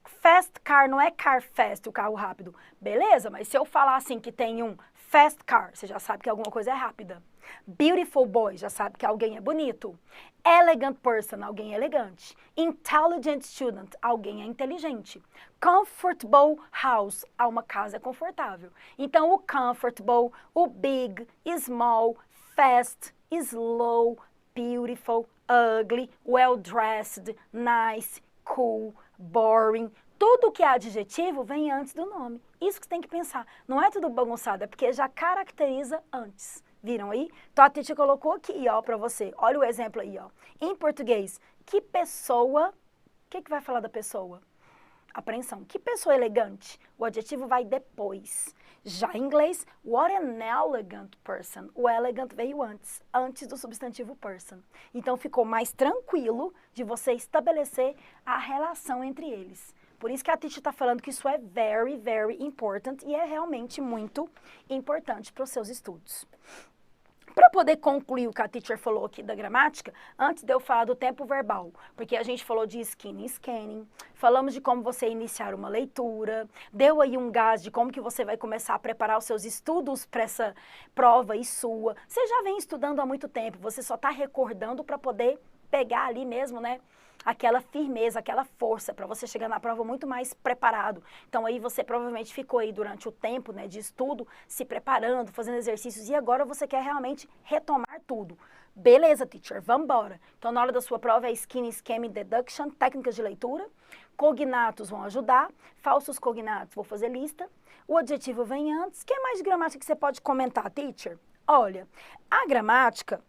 Fast car, não é car fast, o carro rápido. Beleza, mas se eu falar assim que tem um fast car, você já sabe que alguma coisa é rápida. Beautiful boy, já sabe que alguém é bonito. Elegant person, alguém é elegante. Intelligent student, alguém é inteligente. Comfortable house, uma casa é confortável. Então, o comfortable, o big, small, fast, slow, beautiful, ugly, well-dressed, nice, cool, boring. Tudo que é adjetivo vem antes do nome. Isso que você tem que pensar. Não é tudo bagunçado, é porque já caracteriza antes. Viram aí? Então, a teacher colocou aqui, ó, pra você. Olha o exemplo aí, ó. Em português, que pessoa... O que vai falar da pessoa? Apreensão. Que pessoa elegante? O adjetivo vai depois. Já em inglês, what an elegant person. O elegant veio antes do substantivo person. Então, ficou mais tranquilo de você estabelecer a relação entre eles. Por isso que a teacher está falando que isso é very, very important e é realmente muito importante para os seus estudos. Para poder concluir o que a teacher falou aqui da gramática, antes de eu falar do tempo verbal, porque a gente falou de skinning e scanning, falamos de como você iniciar uma leitura, deu aí um gás de como que você vai começar a preparar os seus estudos para essa prova e sua. Você já vem estudando há muito tempo, você só está recordando para poder pegar ali mesmo, né? Aquela firmeza, aquela força para você chegar na prova muito mais preparado. Então aí você provavelmente ficou aí durante o tempo, né, de estudo, se preparando, fazendo exercícios e agora você quer realmente retomar tudo. Beleza, teacher, vamos embora. Então na hora da sua prova é skinning, scamming, deduction, técnicas de leitura, cognatos vão ajudar, falsos cognatos, vou fazer lista, o adjetivo vem antes. O que é mais de gramática que você pode comentar, teacher? Olha, a gramática,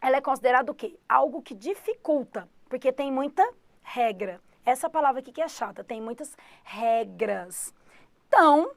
ela é considerada o quê? Algo que dificulta. Porque tem muita regra. Essa palavra aqui que é chata, tem muitas regras. Então,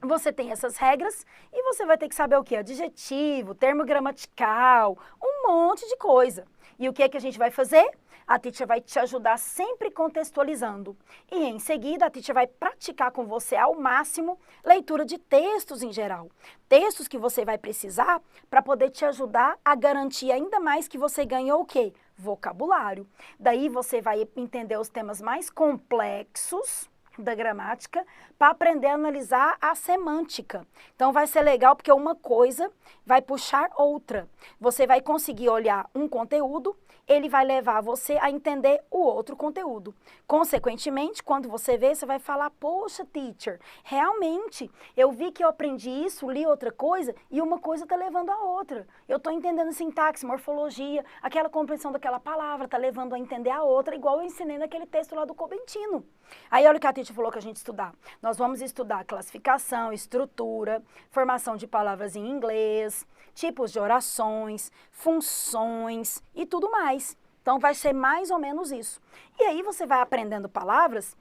você tem essas regras e você vai ter que saber o quê? Adjetivo, termo gramatical, um monte de coisa. E o que é que a gente vai fazer? A teacher vai te ajudar sempre contextualizando. E em seguida, a teacher vai praticar com você ao máximo leitura de textos em geral. Textos que você vai precisar para poder te ajudar a garantir ainda mais que você ganhou o quê? Vocabulário. Daí você vai entender os temas mais complexos da gramática para aprender a analisar a semântica. Então vai ser legal porque uma coisa vai puxar outra. Você vai conseguir olhar um conteúdo, ele vai levar você a entender o outro conteúdo. Consequentemente, quando você vê, você vai falar, poxa, teacher, realmente, eu vi que eu aprendi isso, li outra coisa, e uma coisa está levando a outra. Eu estou entendendo sintaxe, morfologia, aquela compreensão daquela palavra está levando a entender a outra, igual eu ensinei naquele texto lá do Cobentino. Aí olha o que a teacher falou que a gente estudar. Nós vamos estudar classificação, estrutura, formação de palavras em inglês, tipos de orações, funções e tudo mais. Então, vai ser mais ou menos isso. E aí você vai aprendendo palavras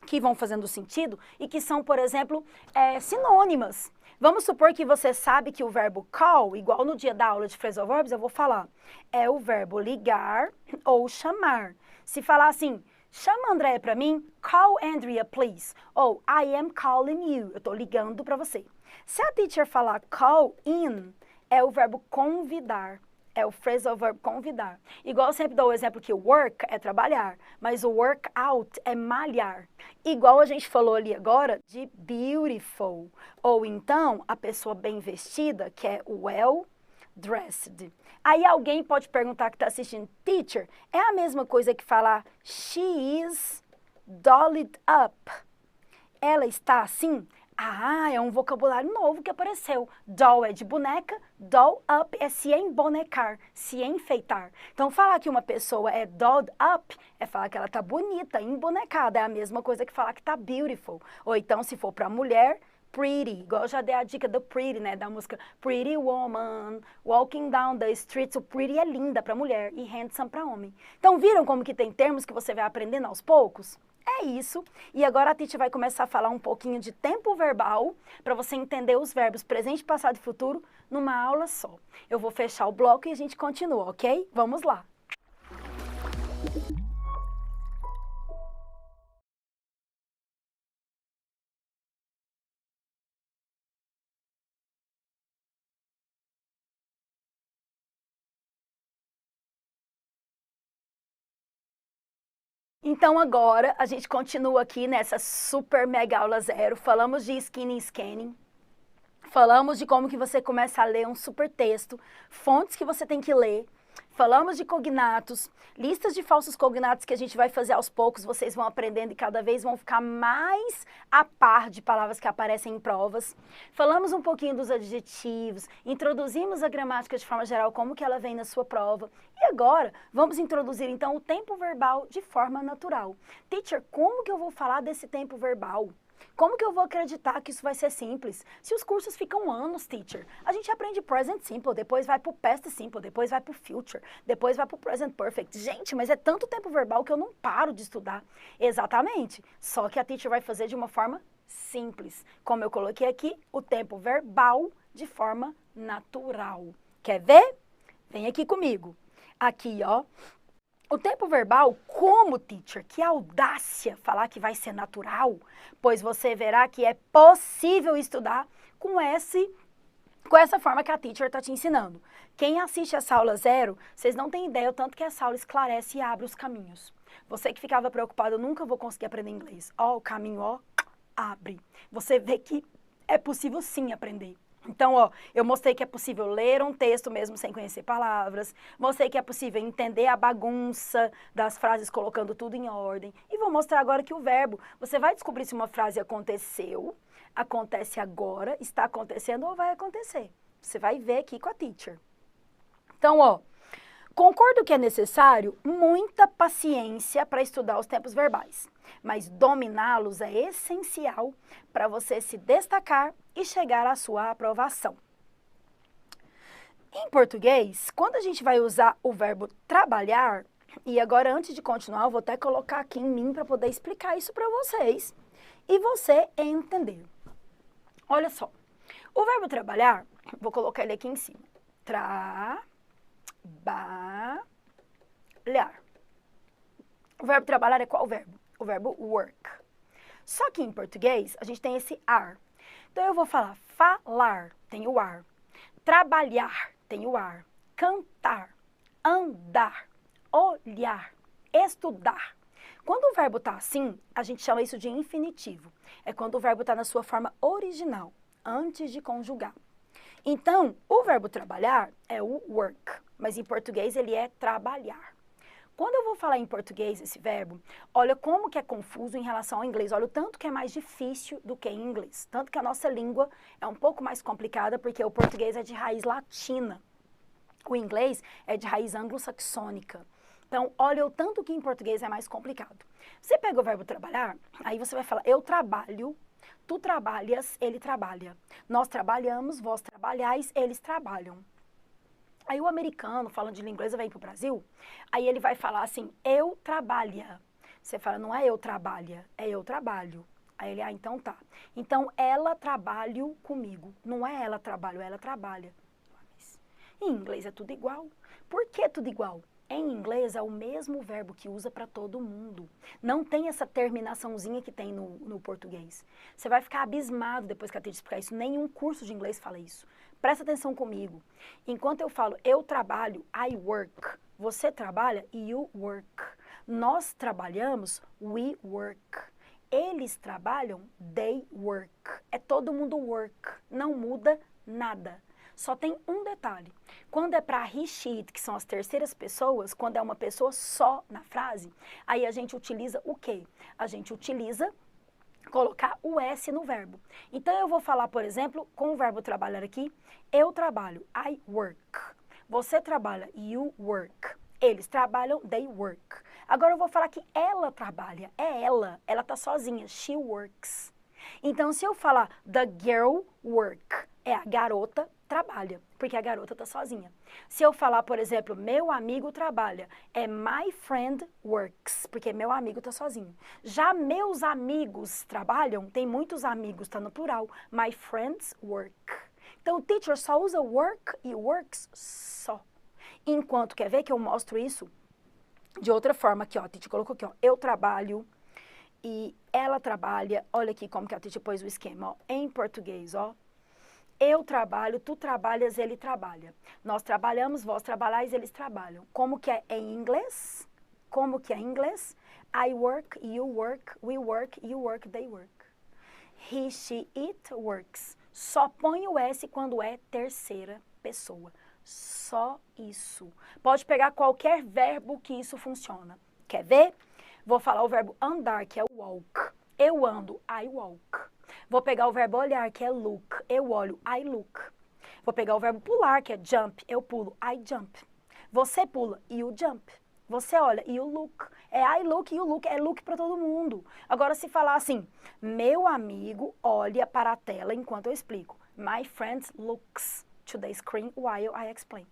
que vão fazendo sentido e que são, por exemplo, sinônimas. Vamos supor que você sabe que o verbo call, igual no dia da aula de phrasal verbs, eu vou falar, é o verbo ligar ou chamar. Se falar assim, chama a Andrea para mim, call Andrea, please. Ou I am calling you, eu estou ligando para você. Se a teacher falar call in, é o verbo convidar. É o phrasal verb convidar. Igual eu sempre dou o exemplo que o work é trabalhar, mas o work out é malhar. Igual a gente falou ali agora de beautiful. Ou então, a pessoa bem vestida, que é well dressed. Aí alguém pode perguntar que está assistindo, teacher, é a mesma coisa que falar she is dolled up? Ela está assim? Ah, é um vocabulário novo que apareceu. Doll é de boneca, doll up é se embonecar, se enfeitar. Então, falar que uma pessoa é dolled up é falar que ela tá bonita, embonecada. É a mesma coisa que falar que tá beautiful. Ou então, se for para mulher, pretty. Igual eu já dei a dica do pretty, né? Da música Pretty Woman, Walking Down the Street. O pretty é linda para mulher e handsome para homem. Então, viram como que tem termos que você vai aprendendo aos poucos? É isso. E agora a teacher vai começar a falar um pouquinho de tempo verbal para você entender os verbos presente, passado e futuro numa aula só. Eu vou fechar o bloco e a gente continua, ok? Vamos lá. Então agora a gente continua aqui nessa super mega aula zero. Falamos de skinning e scanning. Falamos de como que você começa a ler um super texto, fontes que você tem que ler. Falamos de cognatos, listas de falsos cognatos que a gente vai fazer aos poucos, vocês vão aprendendo e cada vez vão ficar mais a par de palavras que aparecem em provas. Falamos um pouquinho dos adjetivos, introduzimos a gramática de forma geral, como que ela vem na sua prova. E agora, vamos introduzir então o tempo verbal de forma natural. Teacher, como que eu vou falar desse tempo verbal? Como que eu vou acreditar que isso vai ser simples? Se os cursos ficam anos, teacher. A gente aprende present simple, depois vai pro past simple, depois vai pro future, depois vai pro present perfect. Gente, mas é tanto tempo verbal que eu não paro de estudar. Exatamente. Só que a teacher vai fazer de uma forma simples. Como eu coloquei aqui, o tempo verbal de forma natural. Quer ver? Vem aqui comigo. Aqui, ó. O tempo verbal, como, teacher? Que audácia falar que vai ser natural, pois você verá que é possível estudar com essa forma que a teacher está te ensinando. Quem assiste essa aula zero, vocês não têm ideia o tanto que essa aula esclarece e abre os caminhos. Você que ficava preocupado, eu nunca vou conseguir aprender inglês. Ó, o caminho, ó, abre. Você vê que é possível sim aprender. Então, ó, eu mostrei que é possível ler um texto mesmo sem conhecer palavras, mostrei que é possível entender a bagunça das frases colocando tudo em ordem, e vou mostrar agora que o verbo, você vai descobrir se uma frase aconteceu, acontece agora, está acontecendo ou vai acontecer. Você vai ver aqui com a teacher. Então, ó, concordo que é necessário muita paciência para estudar os tempos verbais, mas dominá-los é essencial para você se destacar e chegar à sua aprovação. Em português, quando a gente vai usar o verbo trabalhar, e agora antes de continuar, eu vou até colocar aqui em mim para poder explicar isso para vocês e você entender. Olha só, o verbo trabalhar, vou colocar ele aqui em cima. Trabalhar. O verbo trabalhar é qual verbo? O verbo work. Só que em português, a gente tem esse ar. Então, eu vou falar falar, tem o ar. Trabalhar, tem o ar. Cantar, andar, olhar, estudar. Quando o verbo está assim, a gente chama isso de infinitivo. É quando o verbo está na sua forma original, antes de conjugar. Então, o verbo trabalhar é o work, mas em português ele é trabalhar. Quando eu vou falar em português esse verbo, olha como que é confuso em relação ao inglês. Olha o tanto que é mais difícil do que em inglês. Tanto que a nossa língua é um pouco mais complicada porque o português é de raiz latina. O inglês é de raiz anglo-saxônica. Então, olha o tanto que em português é mais complicado. Você pega o verbo trabalhar, aí você vai falar, eu trabalho, tu trabalhas, ele trabalha. Nós trabalhamos, vós trabalhais, eles trabalham. Aí o americano, falando de língua inglesa, vem para o Brasil, aí ele vai falar assim, eu trabalha. Você fala, não é eu trabalha, é eu trabalho. Aí ele, então tá. Então, ela trabalha comigo. Não é ela trabalha, ela trabalha. Mas, em inglês é tudo igual. Por que tudo igual? Em inglês é o mesmo verbo que usa para todo mundo. Não tem essa terminaçãozinha que tem no português. Você vai ficar abismado depois que a Titi explicar isso. Nenhum curso de inglês fala isso. Presta atenção comigo. Enquanto eu falo eu trabalho, I work. Você trabalha, you work. Nós trabalhamos, we work. Eles trabalham, they work. É todo mundo work. Não muda nada. Só tem um detalhe. Quando é para he, she, que são as terceiras pessoas, quando é uma pessoa só na frase, aí a gente utiliza o quê? A gente utiliza colocar o S no verbo. Então, eu vou falar, por exemplo, com o verbo trabalhar aqui, eu trabalho, I work. Você trabalha, you work. Eles trabalham, they work. Agora, eu vou falar que ela trabalha, é ela tá sozinha, she works. Então, se eu falar the girl work, é a garota trabalha, porque a garota tá sozinha. Se eu falar, por exemplo, meu amigo trabalha, é my friend works, porque meu amigo tá sozinho. Já meus amigos trabalham, tem muitos amigos, tá no plural, my friends work. Então, o teacher só usa work e works só. Enquanto, quer ver que eu mostro isso de outra forma aqui, ó, a teacher colocou aqui, ó, eu trabalho e ela trabalha, olha aqui como que a teacher pôs o esquema, ó, em português, ó. Eu trabalho, tu trabalhas, ele trabalha. Nós trabalhamos, vós trabalhais, eles trabalham. Como que é em inglês? Como que é em inglês? I work, you work, we work, you work, they work. He, she, it works. Só põe o S quando é terceira pessoa. Só isso. Pode pegar qualquer verbo que isso funciona. Quer ver? Vou falar o verbo andar, que é walk. Eu ando, I walk. Vou pegar o verbo olhar, que é look. Eu olho, I look. Vou pegar o verbo pular, que é jump. Eu pulo, I jump. Você pula, you jump. Você olha, you look. É I look e you look. É look para todo mundo. Agora, se falar assim, meu amigo olha para a tela enquanto eu explico. My friend looks to the screen while I explain.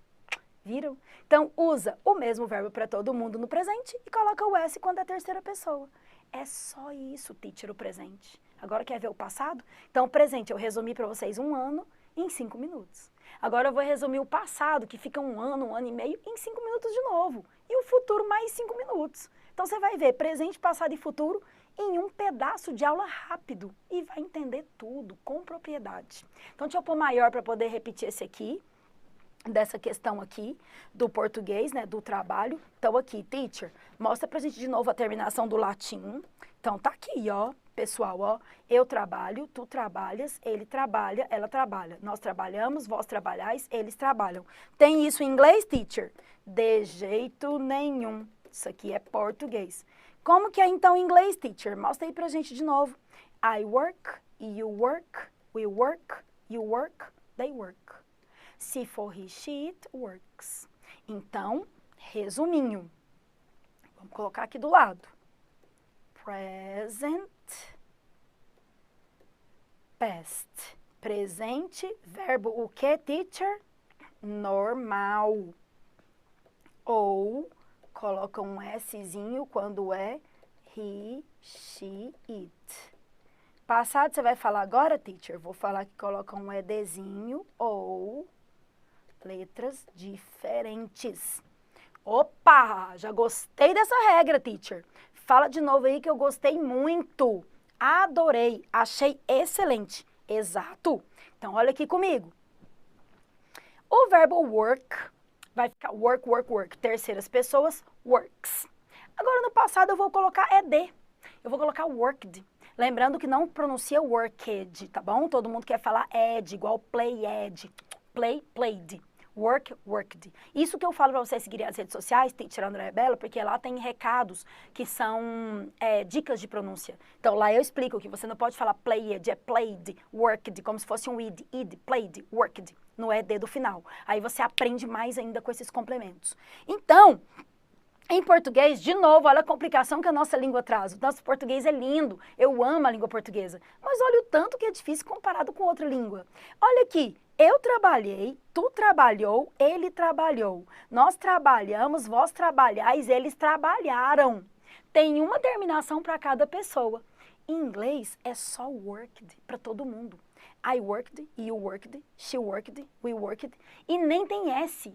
Viram? Então, usa o mesmo verbo para todo mundo no presente e coloca o S quando é terceira pessoa. É só isso, teacher, o presente. Agora quer ver o passado? Então, o presente, eu resumi para vocês um ano em 5 minutos. Agora eu vou resumir o passado, que fica um ano e meio, em 5 minutos de novo. E o futuro mais 5 minutos. Então, você vai ver presente, passado e futuro em um pedaço de aula rápido. E vai entender tudo com propriedade. Então, deixa eu pôr maior para poder repetir esse aqui. Dessa questão aqui, do português, né, do trabalho. Então, aqui, teacher, mostra pra gente de novo a terminação do latim. Então, tá aqui, ó, pessoal, ó. Eu trabalho, tu trabalhas, ele trabalha, ela trabalha. Nós trabalhamos, vós trabalhais, eles trabalham. Tem isso em inglês, teacher? De jeito nenhum. Isso aqui é português. Como que é, então, em inglês, teacher? Mostra aí pra gente de novo. I work, you work, we work, you work, they work. Se for he, she, it works. Então, resuminho. Vamos colocar aqui do lado. Present, past. Presente, verbo o que, teacher? Normal. Ou, coloca um Szinho quando é he, she, it. Passado, você vai falar agora, teacher? Vou falar que coloca um EDzinho ou letras diferentes. Opa, já gostei dessa regra, teacher. Fala de novo aí que eu gostei muito. Adorei, achei excelente. Exato. Então, olha aqui comigo. O verbo work vai ficar work, work, work. Terceiras pessoas, works. Agora, no passado, eu vou colocar ED. Eu vou colocar worked. Lembrando que não pronuncia worked, tá bom? Todo mundo quer falar ed, igual play ed. Play, played. Work, worked. Isso que eu falo para vocês seguirem as redes sociais, Teacher Andréa Bello, porque lá tem recados que são dicas de pronúncia. Então, lá eu explico que você não pode falar played, é played, worked, como se fosse um id, played, worked, no ED do final. Aí você aprende mais ainda com esses complementos. Então, em português, de novo, olha a complicação que a nossa língua traz. O nosso português é lindo, eu amo a língua portuguesa. Mas olha o tanto que é difícil comparado com outra língua. Olha aqui, eu trabalhei, tu trabalhou, ele trabalhou. Nós trabalhamos, vós trabalhais, eles trabalharam. Tem uma terminação para cada pessoa. Em inglês, é só worked para todo mundo. I worked, you worked, she worked, we worked. E nem tem S.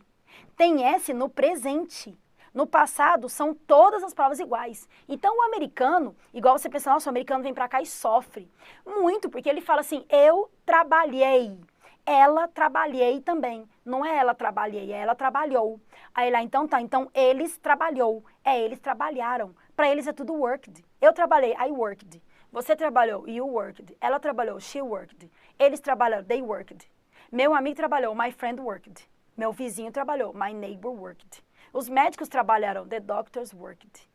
Tem S no presente. No passado, são todas as palavras iguais. Então, o americano, igual você pensa, nossa, o americano vem pra cá e sofre. Muito, porque ele fala assim, eu trabalhei. Ela trabalhei também. Não é ela trabalhei, é ela trabalhou. Aí lá, então tá, então eles trabalhou. É, eles trabalharam. Pra eles é tudo worked. Eu trabalhei, I worked. Você trabalhou, you worked. Ela trabalhou, she worked. Eles trabalharam, they worked. Meu amigo trabalhou, my friend worked. Meu vizinho trabalhou, my neighbor worked. Os médicos trabalharam, the doctors worked.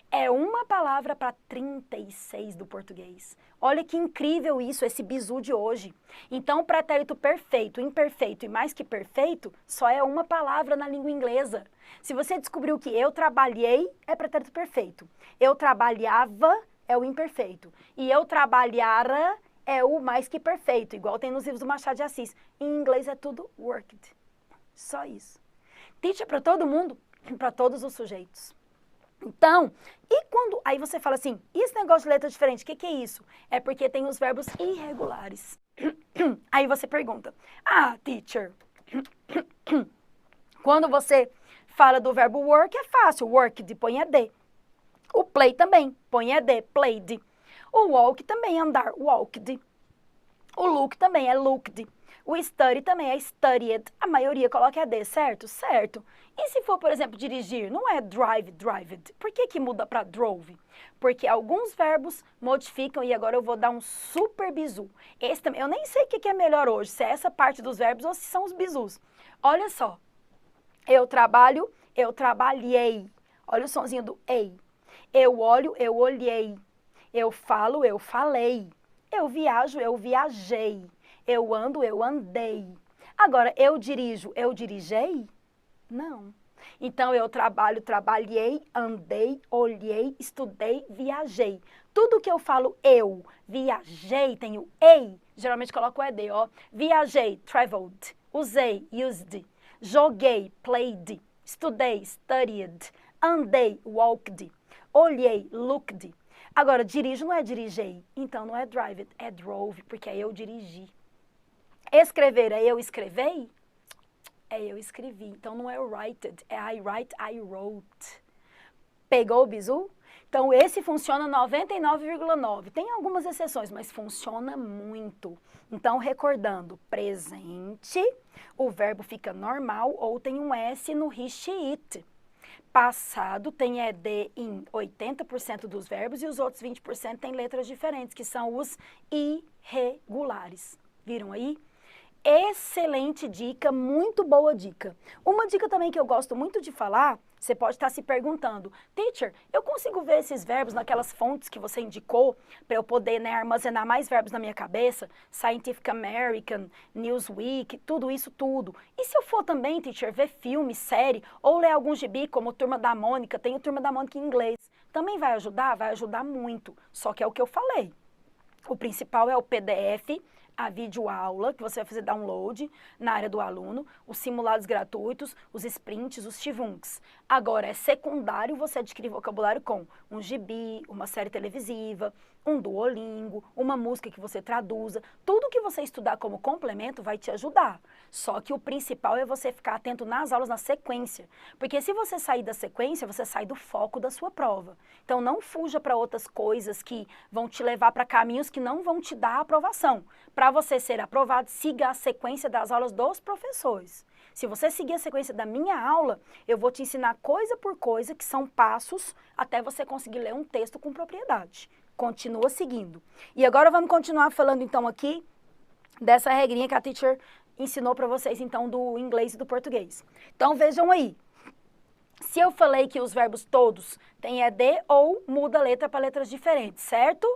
É uma palavra para 36 do português. Olha que incrível isso, esse bizu de hoje. Então, pretérito perfeito, imperfeito e mais que perfeito, só é uma palavra na língua inglesa. Se você descobriu que eu trabalhei, é pretérito perfeito. Eu trabalhava é o imperfeito. E eu trabalhara é o mais que perfeito, igual tem nos livros do Machado de Assis. Em inglês é tudo worked. Só isso. Teacher para todo mundo, para todos os sujeitos. Então, e quando... Aí você fala assim, e esse negócio de letra diferente, o que é isso? É porque tem os verbos irregulares. Aí você pergunta, teacher, quando você fala do verbo work, é fácil, worked, põe ED. O play também, põe ED, played. O walk também, andar, walked. O look também é looked. O study também é studied. A maioria coloca ED, certo? Certo. E se for, por exemplo, dirigir, não é drive, drived. Por que que muda para drove? Porque alguns verbos modificam e agora eu vou dar um super bizu. Esse também, eu nem sei o que que é melhor hoje, se é essa parte dos verbos ou se são os bizus. Olha só. Eu trabalho, eu trabalhei. Olha o sonzinho do ei. Eu olho, eu olhei. Eu falo, eu falei. Eu viajo, eu viajei. Eu ando, eu andei. Agora, eu dirijo, eu dirigei? Não. Então, eu trabalho, trabalhei, andei, olhei, estudei, viajei. Tudo que eu falo eu, viajei, tenho ei, geralmente coloco ed, ó. Viajei, traveled. Usei, used. Joguei, played. Estudei, studied. Andei, walked. Olhei, looked. Agora, dirijo não é dirigei, então não é drive, é drove, porque é eu dirigi. Escrever é eu escrevei? É eu escrevi, então não é writed, é I write, I wrote. Pegou o bizu? Então esse funciona 99,9. Tem algumas exceções, mas funciona muito. Então recordando, presente, o verbo fica normal ou tem um S no he, she, it. Passado tem ED em 80% dos verbos e os outros 20% tem letras diferentes, que são os irregulares. Viram aí? Excelente dica, muito boa dica. Uma dica também que eu gosto muito de falar, você pode estar se perguntando, teacher, eu consigo ver esses verbos naquelas fontes que você indicou para eu poder, né, armazenar mais verbos na minha cabeça? Scientific American, Newsweek, tudo isso, tudo. E se eu for também, teacher, ver filme, série, ou ler algum gibi como Turma da Mônica, tem o Turma da Mônica em inglês, também vai ajudar? Vai ajudar muito, só que é o que eu falei. O principal é o PDF, a videoaula, que você vai fazer download na área do aluno, os simulados gratuitos, os sprints, os chivunks. Agora, é secundário você adquirir vocabulário com um gibi, uma série televisiva, um Duolingo, uma música que você traduza. Tudo que você estudar como complemento vai te ajudar. Só que o principal é você ficar atento nas aulas na sequência. Porque se você sair da sequência, você sai do foco da sua prova. Então, não fuja para outras coisas que vão te levar para caminhos que não vão te dar a aprovação. Para você ser aprovado, siga a sequência das aulas dos professores. Se você seguir a sequência da minha aula, eu vou te ensinar coisa por coisa, que são passos, até você conseguir ler um texto com propriedade. Continua seguindo. E agora vamos continuar falando então aqui dessa regrinha que a teacher ensinou para vocês então do inglês e do português. Então vejam aí. Se eu falei que os verbos todos têm ED ou muda a letra para letras diferentes, certo?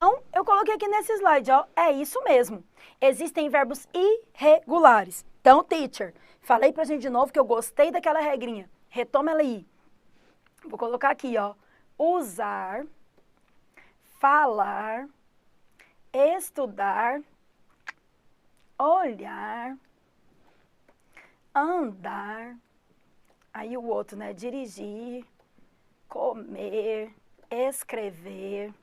Então, eu coloquei aqui nesse slide, ó, é isso mesmo. Existem verbos irregulares. Então, teacher, falei pra gente de novo que eu gostei daquela regrinha. Retoma ela aí. Vou colocar aqui, ó. Usar, falar, estudar, olhar, andar. Aí o outro, né? Dirigir, comer, escrever.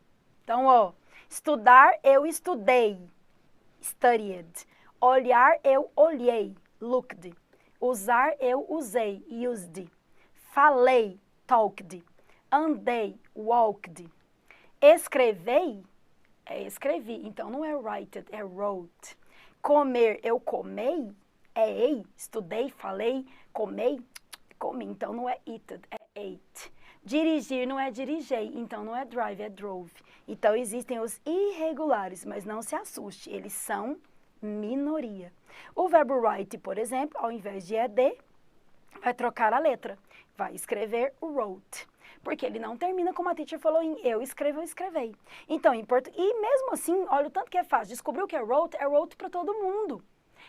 Então, ó, estudar, eu estudei, studied. Olhar, eu olhei, looked. Usar, eu usei, used. Falei, talked. Andei, walked. Escrevei, escrevi. Então, não é write, é wrote. Comer, eu comei, ei. Estudei, falei, comei, comi. Então, não é eated, é ate. Dirigir não é dirigei, então não é drive, é drove. Então existem os irregulares, mas não se assuste, eles são minoria. O verbo write, por exemplo, ao invés de ed, vai trocar a letra. Vai escrever wrote, porque ele não termina como a teacher falou em eu escrevo, eu escrevei. Então, em português, e mesmo assim, olha o tanto que é fácil. Descobriu que é wrote para todo mundo.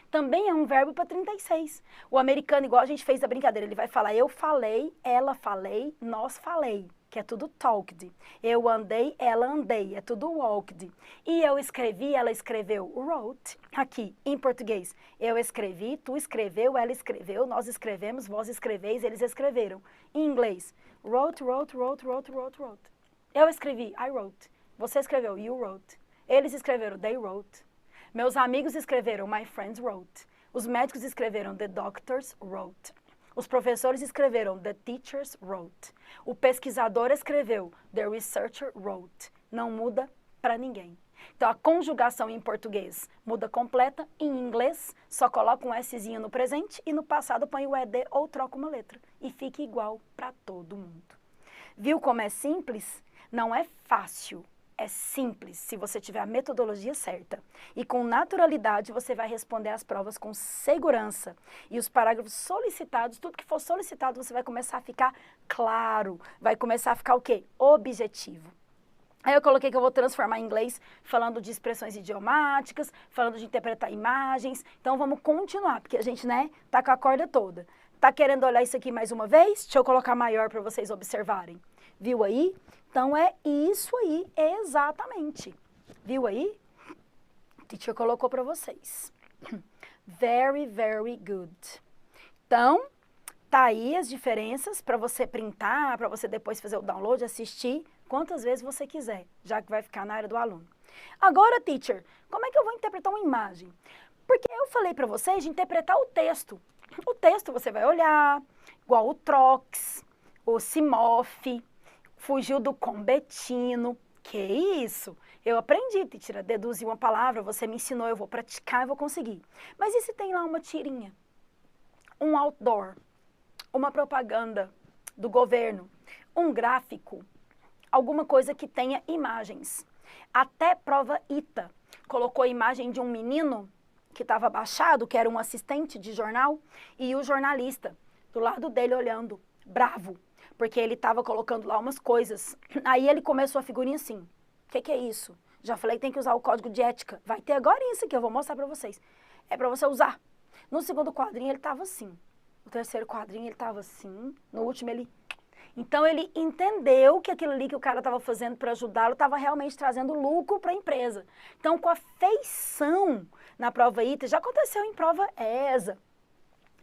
Também é um verbo para 36. O americano, igual a gente fez a brincadeira, ele vai falar eu falei, ela falei, nós falei, que é tudo talked. Eu andei, ela andei, é tudo walked. E eu escrevi, ela escreveu, wrote. Aqui, em português, eu escrevi, tu escreveu, ela escreveu, nós escrevemos, vós escreveis, eles escreveram. Em inglês, wrote, wrote, wrote, wrote, wrote, wrote. Eu escrevi, I wrote. Você escreveu, you wrote. Eles escreveram, they wrote. Meus amigos escreveram, my friends wrote. Os médicos escreveram the doctors wrote. Os professores escreveram the teachers wrote. O pesquisador escreveu the researcher wrote. Não muda para ninguém. Então, a conjugação em português muda completa, em inglês só coloca um Szinho no presente e no passado põe o ED ou troca uma letra. E fica igual para todo mundo. Viu como é simples? Não é fácil, é simples se você tiver a metodologia certa. E com naturalidade você vai responder às provas com segurança. E os parágrafos solicitados, tudo que for solicitado, você vai começar a ficar claro. Vai começar a ficar o quê? Objetivo. Aí eu coloquei que eu vou transformar em inglês falando de expressões idiomáticas, falando de interpretar imagens. Então vamos continuar, porque a gente, né, tá com a corda toda. Tá querendo olhar isso aqui mais uma vez? Deixa eu colocar maior para vocês observarem. Viu aí? Então é isso aí, exatamente. Viu aí? A teacher colocou para vocês. Very, very good. Então, tá aí as diferenças para você printar, para você depois fazer o download, assistir quantas vezes você quiser, já que vai ficar na área do aluno. Agora, teacher, como é que eu vou interpretar uma imagem? Porque eu falei para vocês de interpretar o texto. O texto você vai olhar, igual o Trox, o Simoff, fugiu do Combetino. Que isso? Eu aprendi, teacher, a deduzir uma palavra, você me ensinou, eu vou praticar, eu vou conseguir. Mas e se tem lá uma tirinha, um outdoor, uma propaganda do governo, um gráfico, alguma coisa que tenha imagens? Até prova ITA colocou a imagem de um menino que estava abaixado, que era um assistente de jornal, e o jornalista do lado dele olhando, bravo, porque ele estava colocando lá umas coisas. Aí ele começou a figurinha assim, o que é isso? Já falei que tem que usar o código de ética. Vai ter agora isso aqui, eu vou mostrar para vocês. É para você usar. No segundo quadrinho ele estava assim, no terceiro quadrinho ele estava assim, no último ele... Então ele entendeu que aquilo ali que o cara estava fazendo para ajudá-lo estava realmente trazendo lucro para a empresa. Então, com a feição na prova ITA, já aconteceu em prova ESA,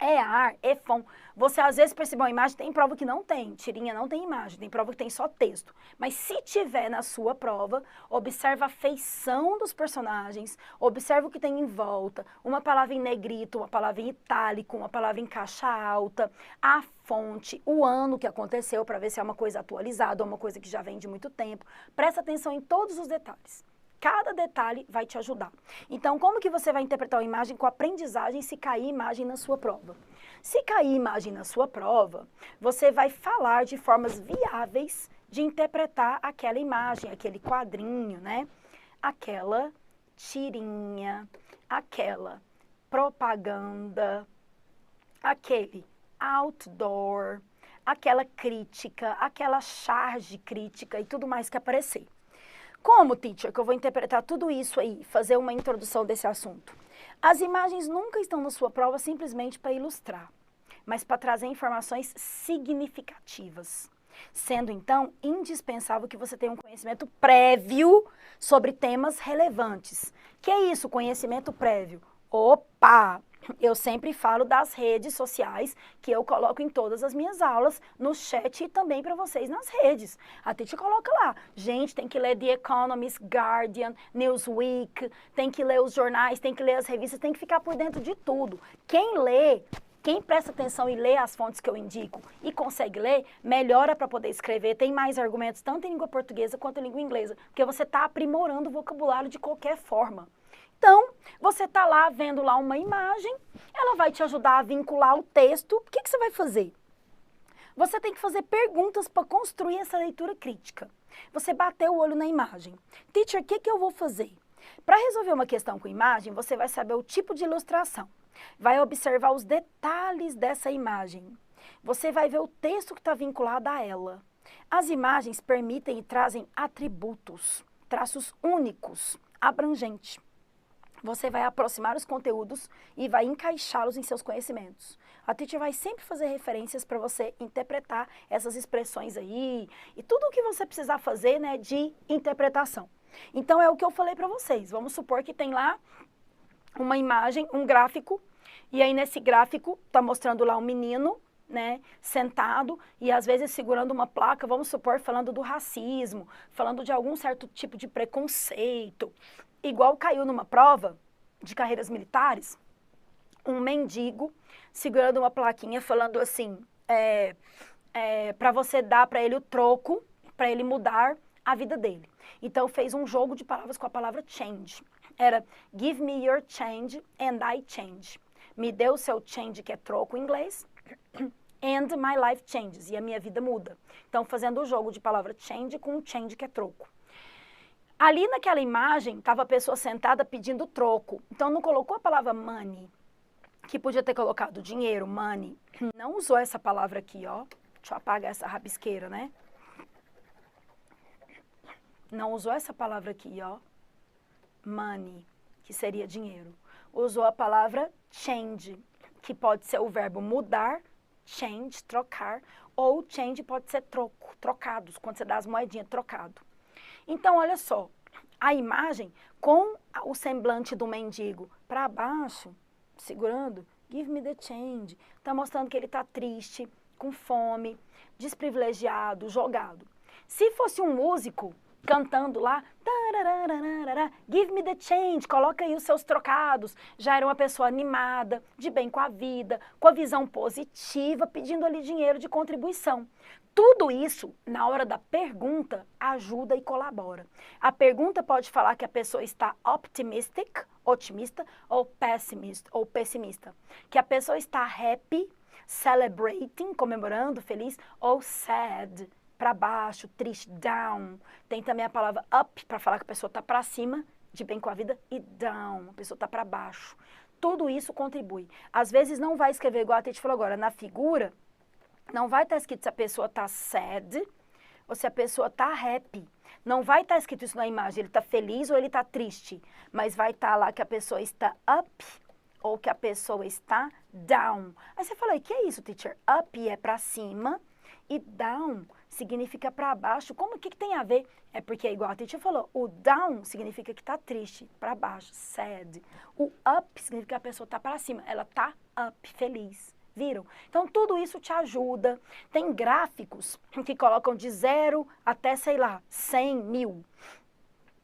EAR, EFON, você às vezes percebe uma imagem, tem prova que não tem, tirinha não tem imagem, tem prova que tem só texto. Mas se tiver na sua prova, observa a feição dos personagens, observa o que tem em volta, uma palavra em negrito, uma palavra em itálico, uma palavra em caixa alta, a fonte, o ano que aconteceu para ver se é uma coisa atualizada ou uma coisa que já vem de muito tempo. Presta atenção em todos os detalhes. Cada detalhe vai te ajudar. Então, como que você vai interpretar uma imagem com aprendizagem se cair imagem na sua prova? Se cair imagem na sua prova, você vai falar de formas viáveis de interpretar aquela imagem, aquele quadrinho, né? Aquela tirinha, aquela propaganda, aquele outdoor, aquela crítica, aquela charge crítica e tudo mais que aparecer. Como, teacher, que eu vou interpretar tudo isso aí, fazer uma introdução desse assunto? As imagens nunca estão na sua prova simplesmente para ilustrar, mas para trazer informações significativas. Sendo, então, indispensável que você tenha um conhecimento prévio sobre temas relevantes. Que é isso, conhecimento prévio? Opa! Eu sempre falo das redes sociais que eu coloco em todas as minhas aulas, no chat e também para vocês nas redes. A Titi coloca lá. Gente, tem que ler The Economist, Guardian, Newsweek, tem que ler os jornais, tem que ler as revistas, tem que ficar por dentro de tudo. Quem lê, quem presta atenção e lê as fontes que eu indico e consegue ler, melhora para poder escrever, tem mais argumentos tanto em língua portuguesa quanto em língua inglesa, porque você está aprimorando o vocabulário de qualquer forma. Então, você está lá vendo lá uma imagem, ela vai te ajudar a vincular o texto. O que você vai fazer? Você tem que fazer perguntas para construir essa leitura crítica. Você bateu o olho na imagem. Teacher, o que eu vou fazer? Para resolver uma questão com imagem, você vai saber o tipo de ilustração. Vai observar os detalhes dessa imagem. Você vai ver o texto que está vinculado a ela. As imagens permitem e trazem atributos, traços únicos, abrangentes. Você vai aproximar os conteúdos e vai encaixá-los em seus conhecimentos. A teacher vai sempre fazer referências para você interpretar essas expressões aí e tudo o que você precisar fazer, né, de interpretação. Então, é o que eu falei para vocês. Vamos supor que tem lá uma imagem, um gráfico, e aí nesse gráfico está mostrando lá um menino, né, sentado e às vezes segurando uma placa, vamos supor, falando do racismo, falando de algum certo tipo de preconceito. Igual caiu numa prova de carreiras militares, um mendigo segurando uma plaquinha falando assim, para você dar para ele o troco, para ele mudar a vida dele. Então fez um jogo de palavras com a palavra change. Era give me your change and I change. Me dê o seu change, que é troco em inglês, and my life changes, e a minha vida muda. Então fazendo o jogo de palavra change com change, que é troco. Ali naquela imagem estava a pessoa sentada pedindo troco. Então não colocou a palavra money, que podia ter colocado dinheiro, money. Não usou essa palavra aqui, ó. Deixa eu apagar essa rabisqueira, né? Não usou essa palavra aqui, ó. Money, que seria dinheiro. Usou a palavra change, que pode ser o verbo mudar, change, trocar, ou change pode ser troco, trocados, quando você dá as moedinhas, trocado. Então, olha só, a imagem com o semblante do mendigo para baixo, segurando, give me the change, está mostrando que ele está triste, com fome, desprivilegiado, jogado. Se fosse um músico cantando lá, give me the change, coloca aí os seus trocados, já era uma pessoa animada, de bem com a vida, com a visão positiva, pedindo ali dinheiro de contribuição. Tudo isso, na hora da pergunta, ajuda e colabora. A pergunta pode falar que a pessoa está optimistic, otimista, ou pessimista. Que a pessoa está happy, celebrating, comemorando, feliz, ou sad, para baixo, triste, down. Tem também a palavra up, para falar que a pessoa está para cima, de bem com a vida, e down, a pessoa está para baixo. Tudo isso contribui. Às vezes não vai escrever igual a Titi falou agora, na figura, não vai estar escrito se a pessoa está sad ou se a pessoa está happy. Não vai estar escrito isso na imagem, ele está feliz ou ele está triste. Mas vai estar lá que a pessoa está up ou que a pessoa está down. Aí você fala, o que é isso, teacher? Up é para cima e down significa para baixo. Como que tem a ver? É porque, igual a teacher falou, o down significa que está triste, para baixo, sad. O up significa que a pessoa está para cima, ela está up, feliz. Viram? Então, tudo isso te ajuda. Tem gráficos que colocam de 0 até, sei lá, 100 mil.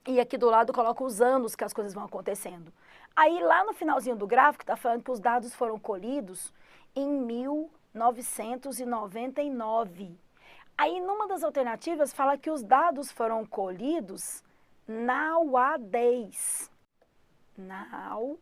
E aqui do lado coloca os anos que as coisas vão acontecendo. Aí, lá no finalzinho do gráfico, está falando que os dados foram colhidos em 1999. Aí, numa das alternativas, fala que os dados foram colhidos nowadays. Nowadays.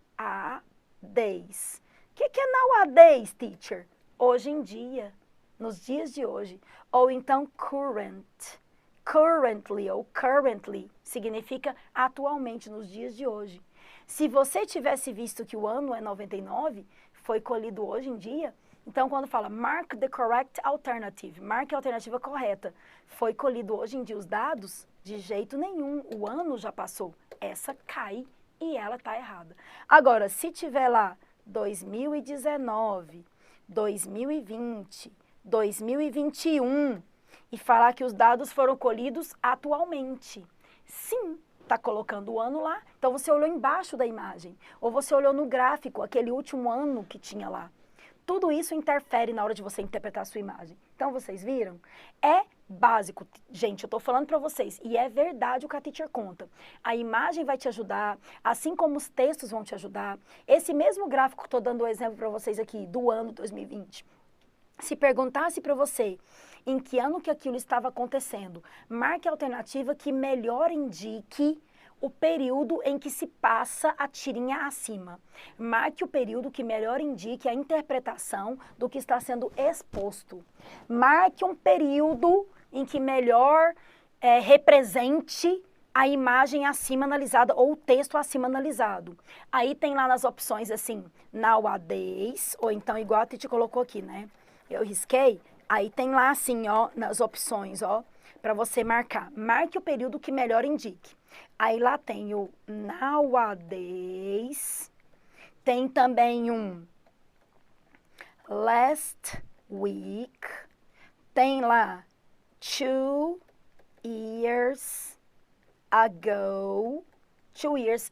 O que é nowadays, teacher? Hoje em dia, nos dias de hoje. Ou então current. Currently ou currently significa atualmente, nos dias de hoje. Se você tivesse visto que o ano é 99, foi colhido hoje em dia, então quando fala mark the correct alternative, marque a alternativa correta, foi colhido hoje em dia os dados, de jeito nenhum, o ano já passou. Essa cai e ela está errada. Agora, se tiver lá 2019, 2020, 2021 e falar que os dados foram colhidos atualmente. Sim, está colocando o ano lá, então você olhou embaixo da imagem, ou você olhou no gráfico, aquele último ano que tinha lá. Tudo isso interfere na hora de você interpretar a sua imagem. Então, vocês viram? É básico, gente, eu estou falando para vocês, e é verdade o que a teacher conta. A imagem vai te ajudar, assim como os textos vão te ajudar. Esse mesmo gráfico que estou dando o exemplo para vocês aqui, do ano 2020. Se perguntasse para você em que ano que aquilo estava acontecendo, marque a alternativa que melhor indique o período em que se passa a tirinha acima. Marque o período que melhor indique a interpretação do que está sendo exposto. Marque um período em que melhor represente a imagem acima analisada ou o texto acima analisado. Aí tem lá nas opções assim, nowadays, ou então igual a Titi colocou aqui, né? Eu risquei, aí tem lá assim, ó, nas opções, ó, para você marcar. Marque o período que melhor indique. Aí lá tem o nowadays, tem também um last week, tem lá 2 years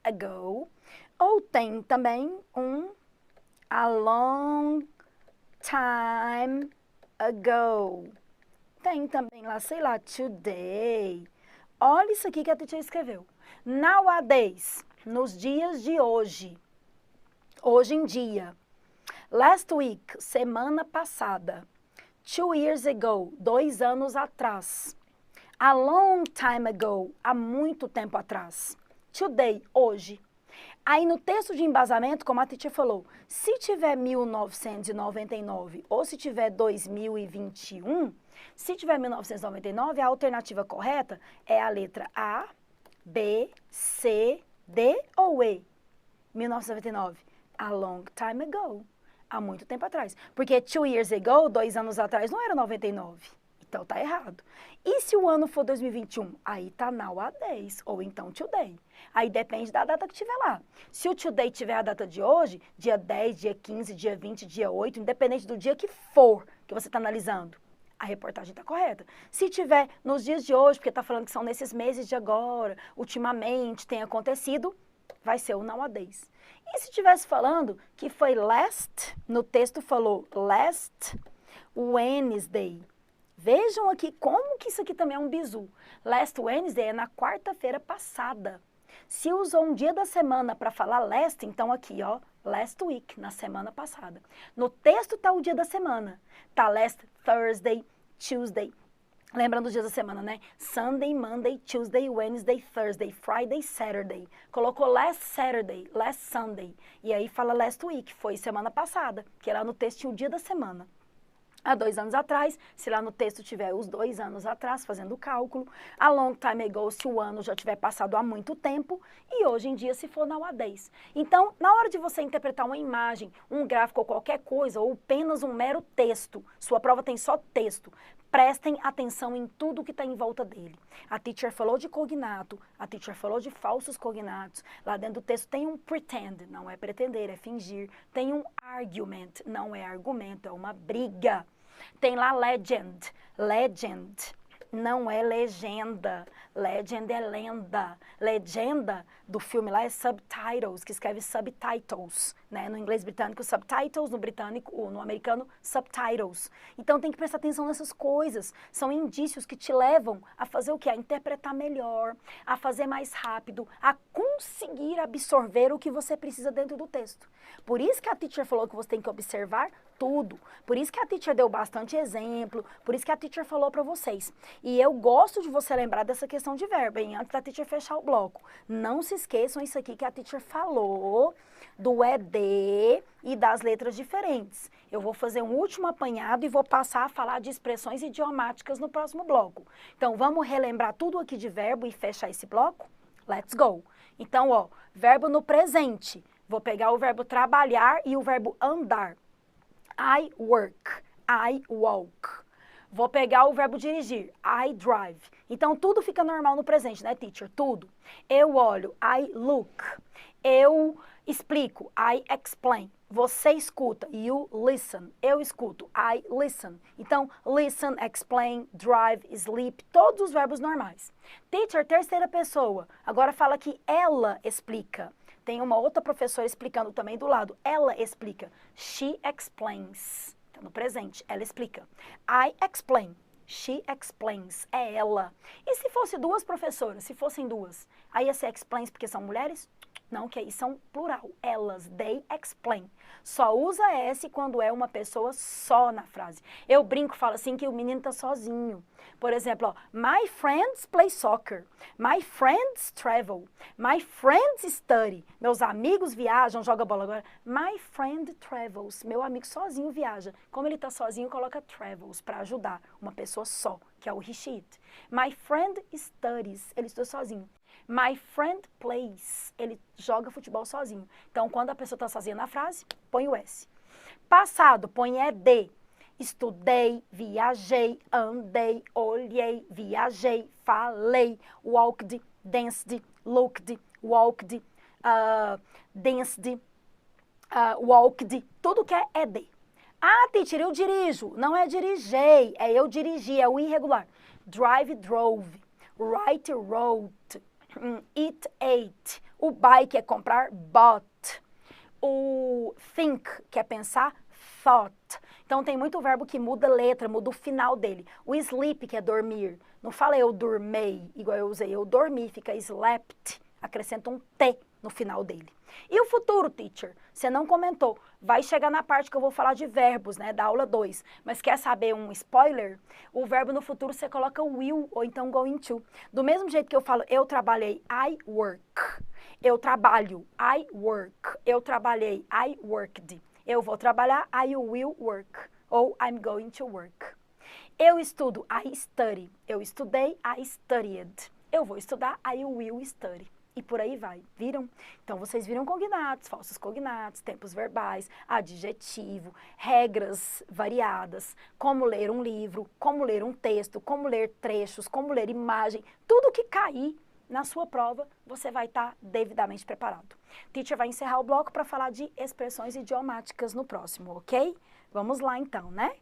ago, ou tem também um a long time ago. Tem também lá, sei lá, today. Olha isso aqui que a teacher escreveu. Nowadays, nos dias de hoje. Hoje em dia. Last week, semana passada. 2 years ago, 2 anos atrás. A long time ago, há muito tempo atrás. Today, hoje. Aí no texto de embasamento, como a teacher falou, se tiver 1999 ou se tiver 2021, se tiver 1999, a alternativa correta é a letra A, B, C, D ou E. 1999, a long time ago, há muito tempo atrás. Porque 2 years ago, 2 anos atrás, não era 99. Então tá errado. E se o ano for 2021? Aí tá nowadays, ou então today. Aí depende da data que tiver lá. Se o today tiver a data de hoje, dia 10, dia 15, dia 20, dia 8, independente do dia que for que você está analisando, a reportagem está correta. Se tiver nos dias de hoje, porque está falando que são nesses meses de agora, ultimamente tem acontecido, vai ser o nowadays. E se estivesse falando que foi last, no texto falou last Wednesday. Vejam aqui como que isso aqui também é um bizu. Last Wednesday é na quarta-feira passada. Se usou um dia da semana para falar last, então aqui, ó, last week, na semana passada. No texto tá o dia da semana. Tá last Thursday, Tuesday. Lembrando os dias da semana, né? Sunday, Monday, Tuesday, Wednesday, Thursday, Friday, Saturday. Colocou last Saturday, last Sunday. E aí fala last week, foi semana passada, que lá no texto tinha o dia da semana. Há 2 anos atrás, se lá no texto tiver os 2 anos atrás, fazendo o cálculo. A long time ago, se o ano já tiver passado há muito tempo. E hoje em dia, se for nowadays. Então, na hora de você interpretar uma imagem, um gráfico ou qualquer coisa, ou apenas um mero texto, sua prova tem só texto, prestem atenção em tudo que está em volta dele. A teacher falou de cognato, a teacher falou de falsos cognatos. Lá dentro do texto tem um pretend, não é pretender, é fingir. Tem um argument, não é argumento, é uma briga. Tem lá legend, legend, não é legenda. Legend é lenda. Legenda do filme lá é subtitles, que escreve subtitles, né? No inglês britânico, subtitles, no britânico, ou no americano, subtitles. Então tem que prestar atenção nessas coisas. São indícios que te levam a fazer o quê? A interpretar melhor, a fazer mais rápido, a conseguir absorver o que você precisa dentro do texto. Por isso que a teacher falou que você tem que observar tudo. Por isso que a teacher deu bastante exemplo, por isso que a teacher falou para vocês. E eu gosto de você lembrar dessa questão de verbo, hein? Antes da teacher fechar o bloco. Não se esqueçam isso aqui que a teacher falou do ED e das letras diferentes. Eu vou fazer um último apanhado e vou passar a falar de expressões idiomáticas no próximo bloco. Então, vamos relembrar tudo aqui de verbo e fechar esse bloco? Let's go! Então, ó, verbo no presente. Vou pegar o verbo trabalhar e o verbo andar. I work, I walk. Vou pegar o verbo dirigir, I drive. Então, tudo fica normal no presente, né, teacher? Tudo. Eu olho, I look. Eu explico, I explain. Você escuta, you listen. Eu escuto, I listen. Então, listen, explain, drive, sleep, todos os verbos normais. Teacher, terceira pessoa. Agora fala que ela explica. Tem uma outra professora explicando também do lado. Ela explica. She explains. Tá no presente. Ela explica. I explain. She explains. É ela. E se fosse 2 professoras? Se fossem 2? Aí ia ser explains porque são mulheres? Não, que aí são plural. Elas. They explain. Só usa S quando é uma pessoa só na frase. Eu brinco, falo assim que o menino tá sozinho. Por exemplo, ó, my friends play soccer. My friends travel. My friends study. Meus amigos viajam, jogam bola agora. My friend travels. Meu amigo sozinho viaja. Como ele tá sozinho, coloca travels para ajudar uma pessoa só, que é o he, she, it. My friend studies. Ele estuda sozinho. My friend plays. Ele joga futebol sozinho. Então, quando a pessoa está sozinha na frase, põe o S. Passado, põe ED. Estudei, viajei, andei, olhei, viajei, falei, walked, danced, looked, walked, danced, walked. Tudo que é ED. Ah, teacher, eu dirijo. Não é dirigei, é eu dirigi, é o irregular. Drive, drove. Write, wrote. Eat, ate. O buy, que é comprar, bought. O think, que é pensar, thought. Então, tem muito verbo que muda a letra, muda o final dele. O sleep, que é dormir. Não fala eu dormei, igual eu usei. Eu dormi, fica slept. Acrescenta um T no final dele. E o futuro, teacher? Você não comentou. Vai chegar na parte que eu vou falar de verbos, né, da aula 2. Mas quer saber um spoiler? O verbo no futuro você coloca will ou então going to. Do mesmo jeito que eu falo, eu trabalhei, I work. Eu trabalho, I work. Eu trabalhei, I worked. Eu vou trabalhar, I will work. Ou I'm going to work. Eu estudo, I study. Eu estudei, I studied. Eu vou estudar, I will study. E por aí vai, viram? Então, vocês viram cognatos, falsos cognatos, tempos verbais, adjetivo, regras variadas, como ler um livro, como ler um texto, como ler trechos, como ler imagem, tudo que cair na sua prova, você vai estar devidamente preparado. Teacher vai encerrar o bloco para falar de expressões idiomáticas no próximo, ok? Vamos lá então, né?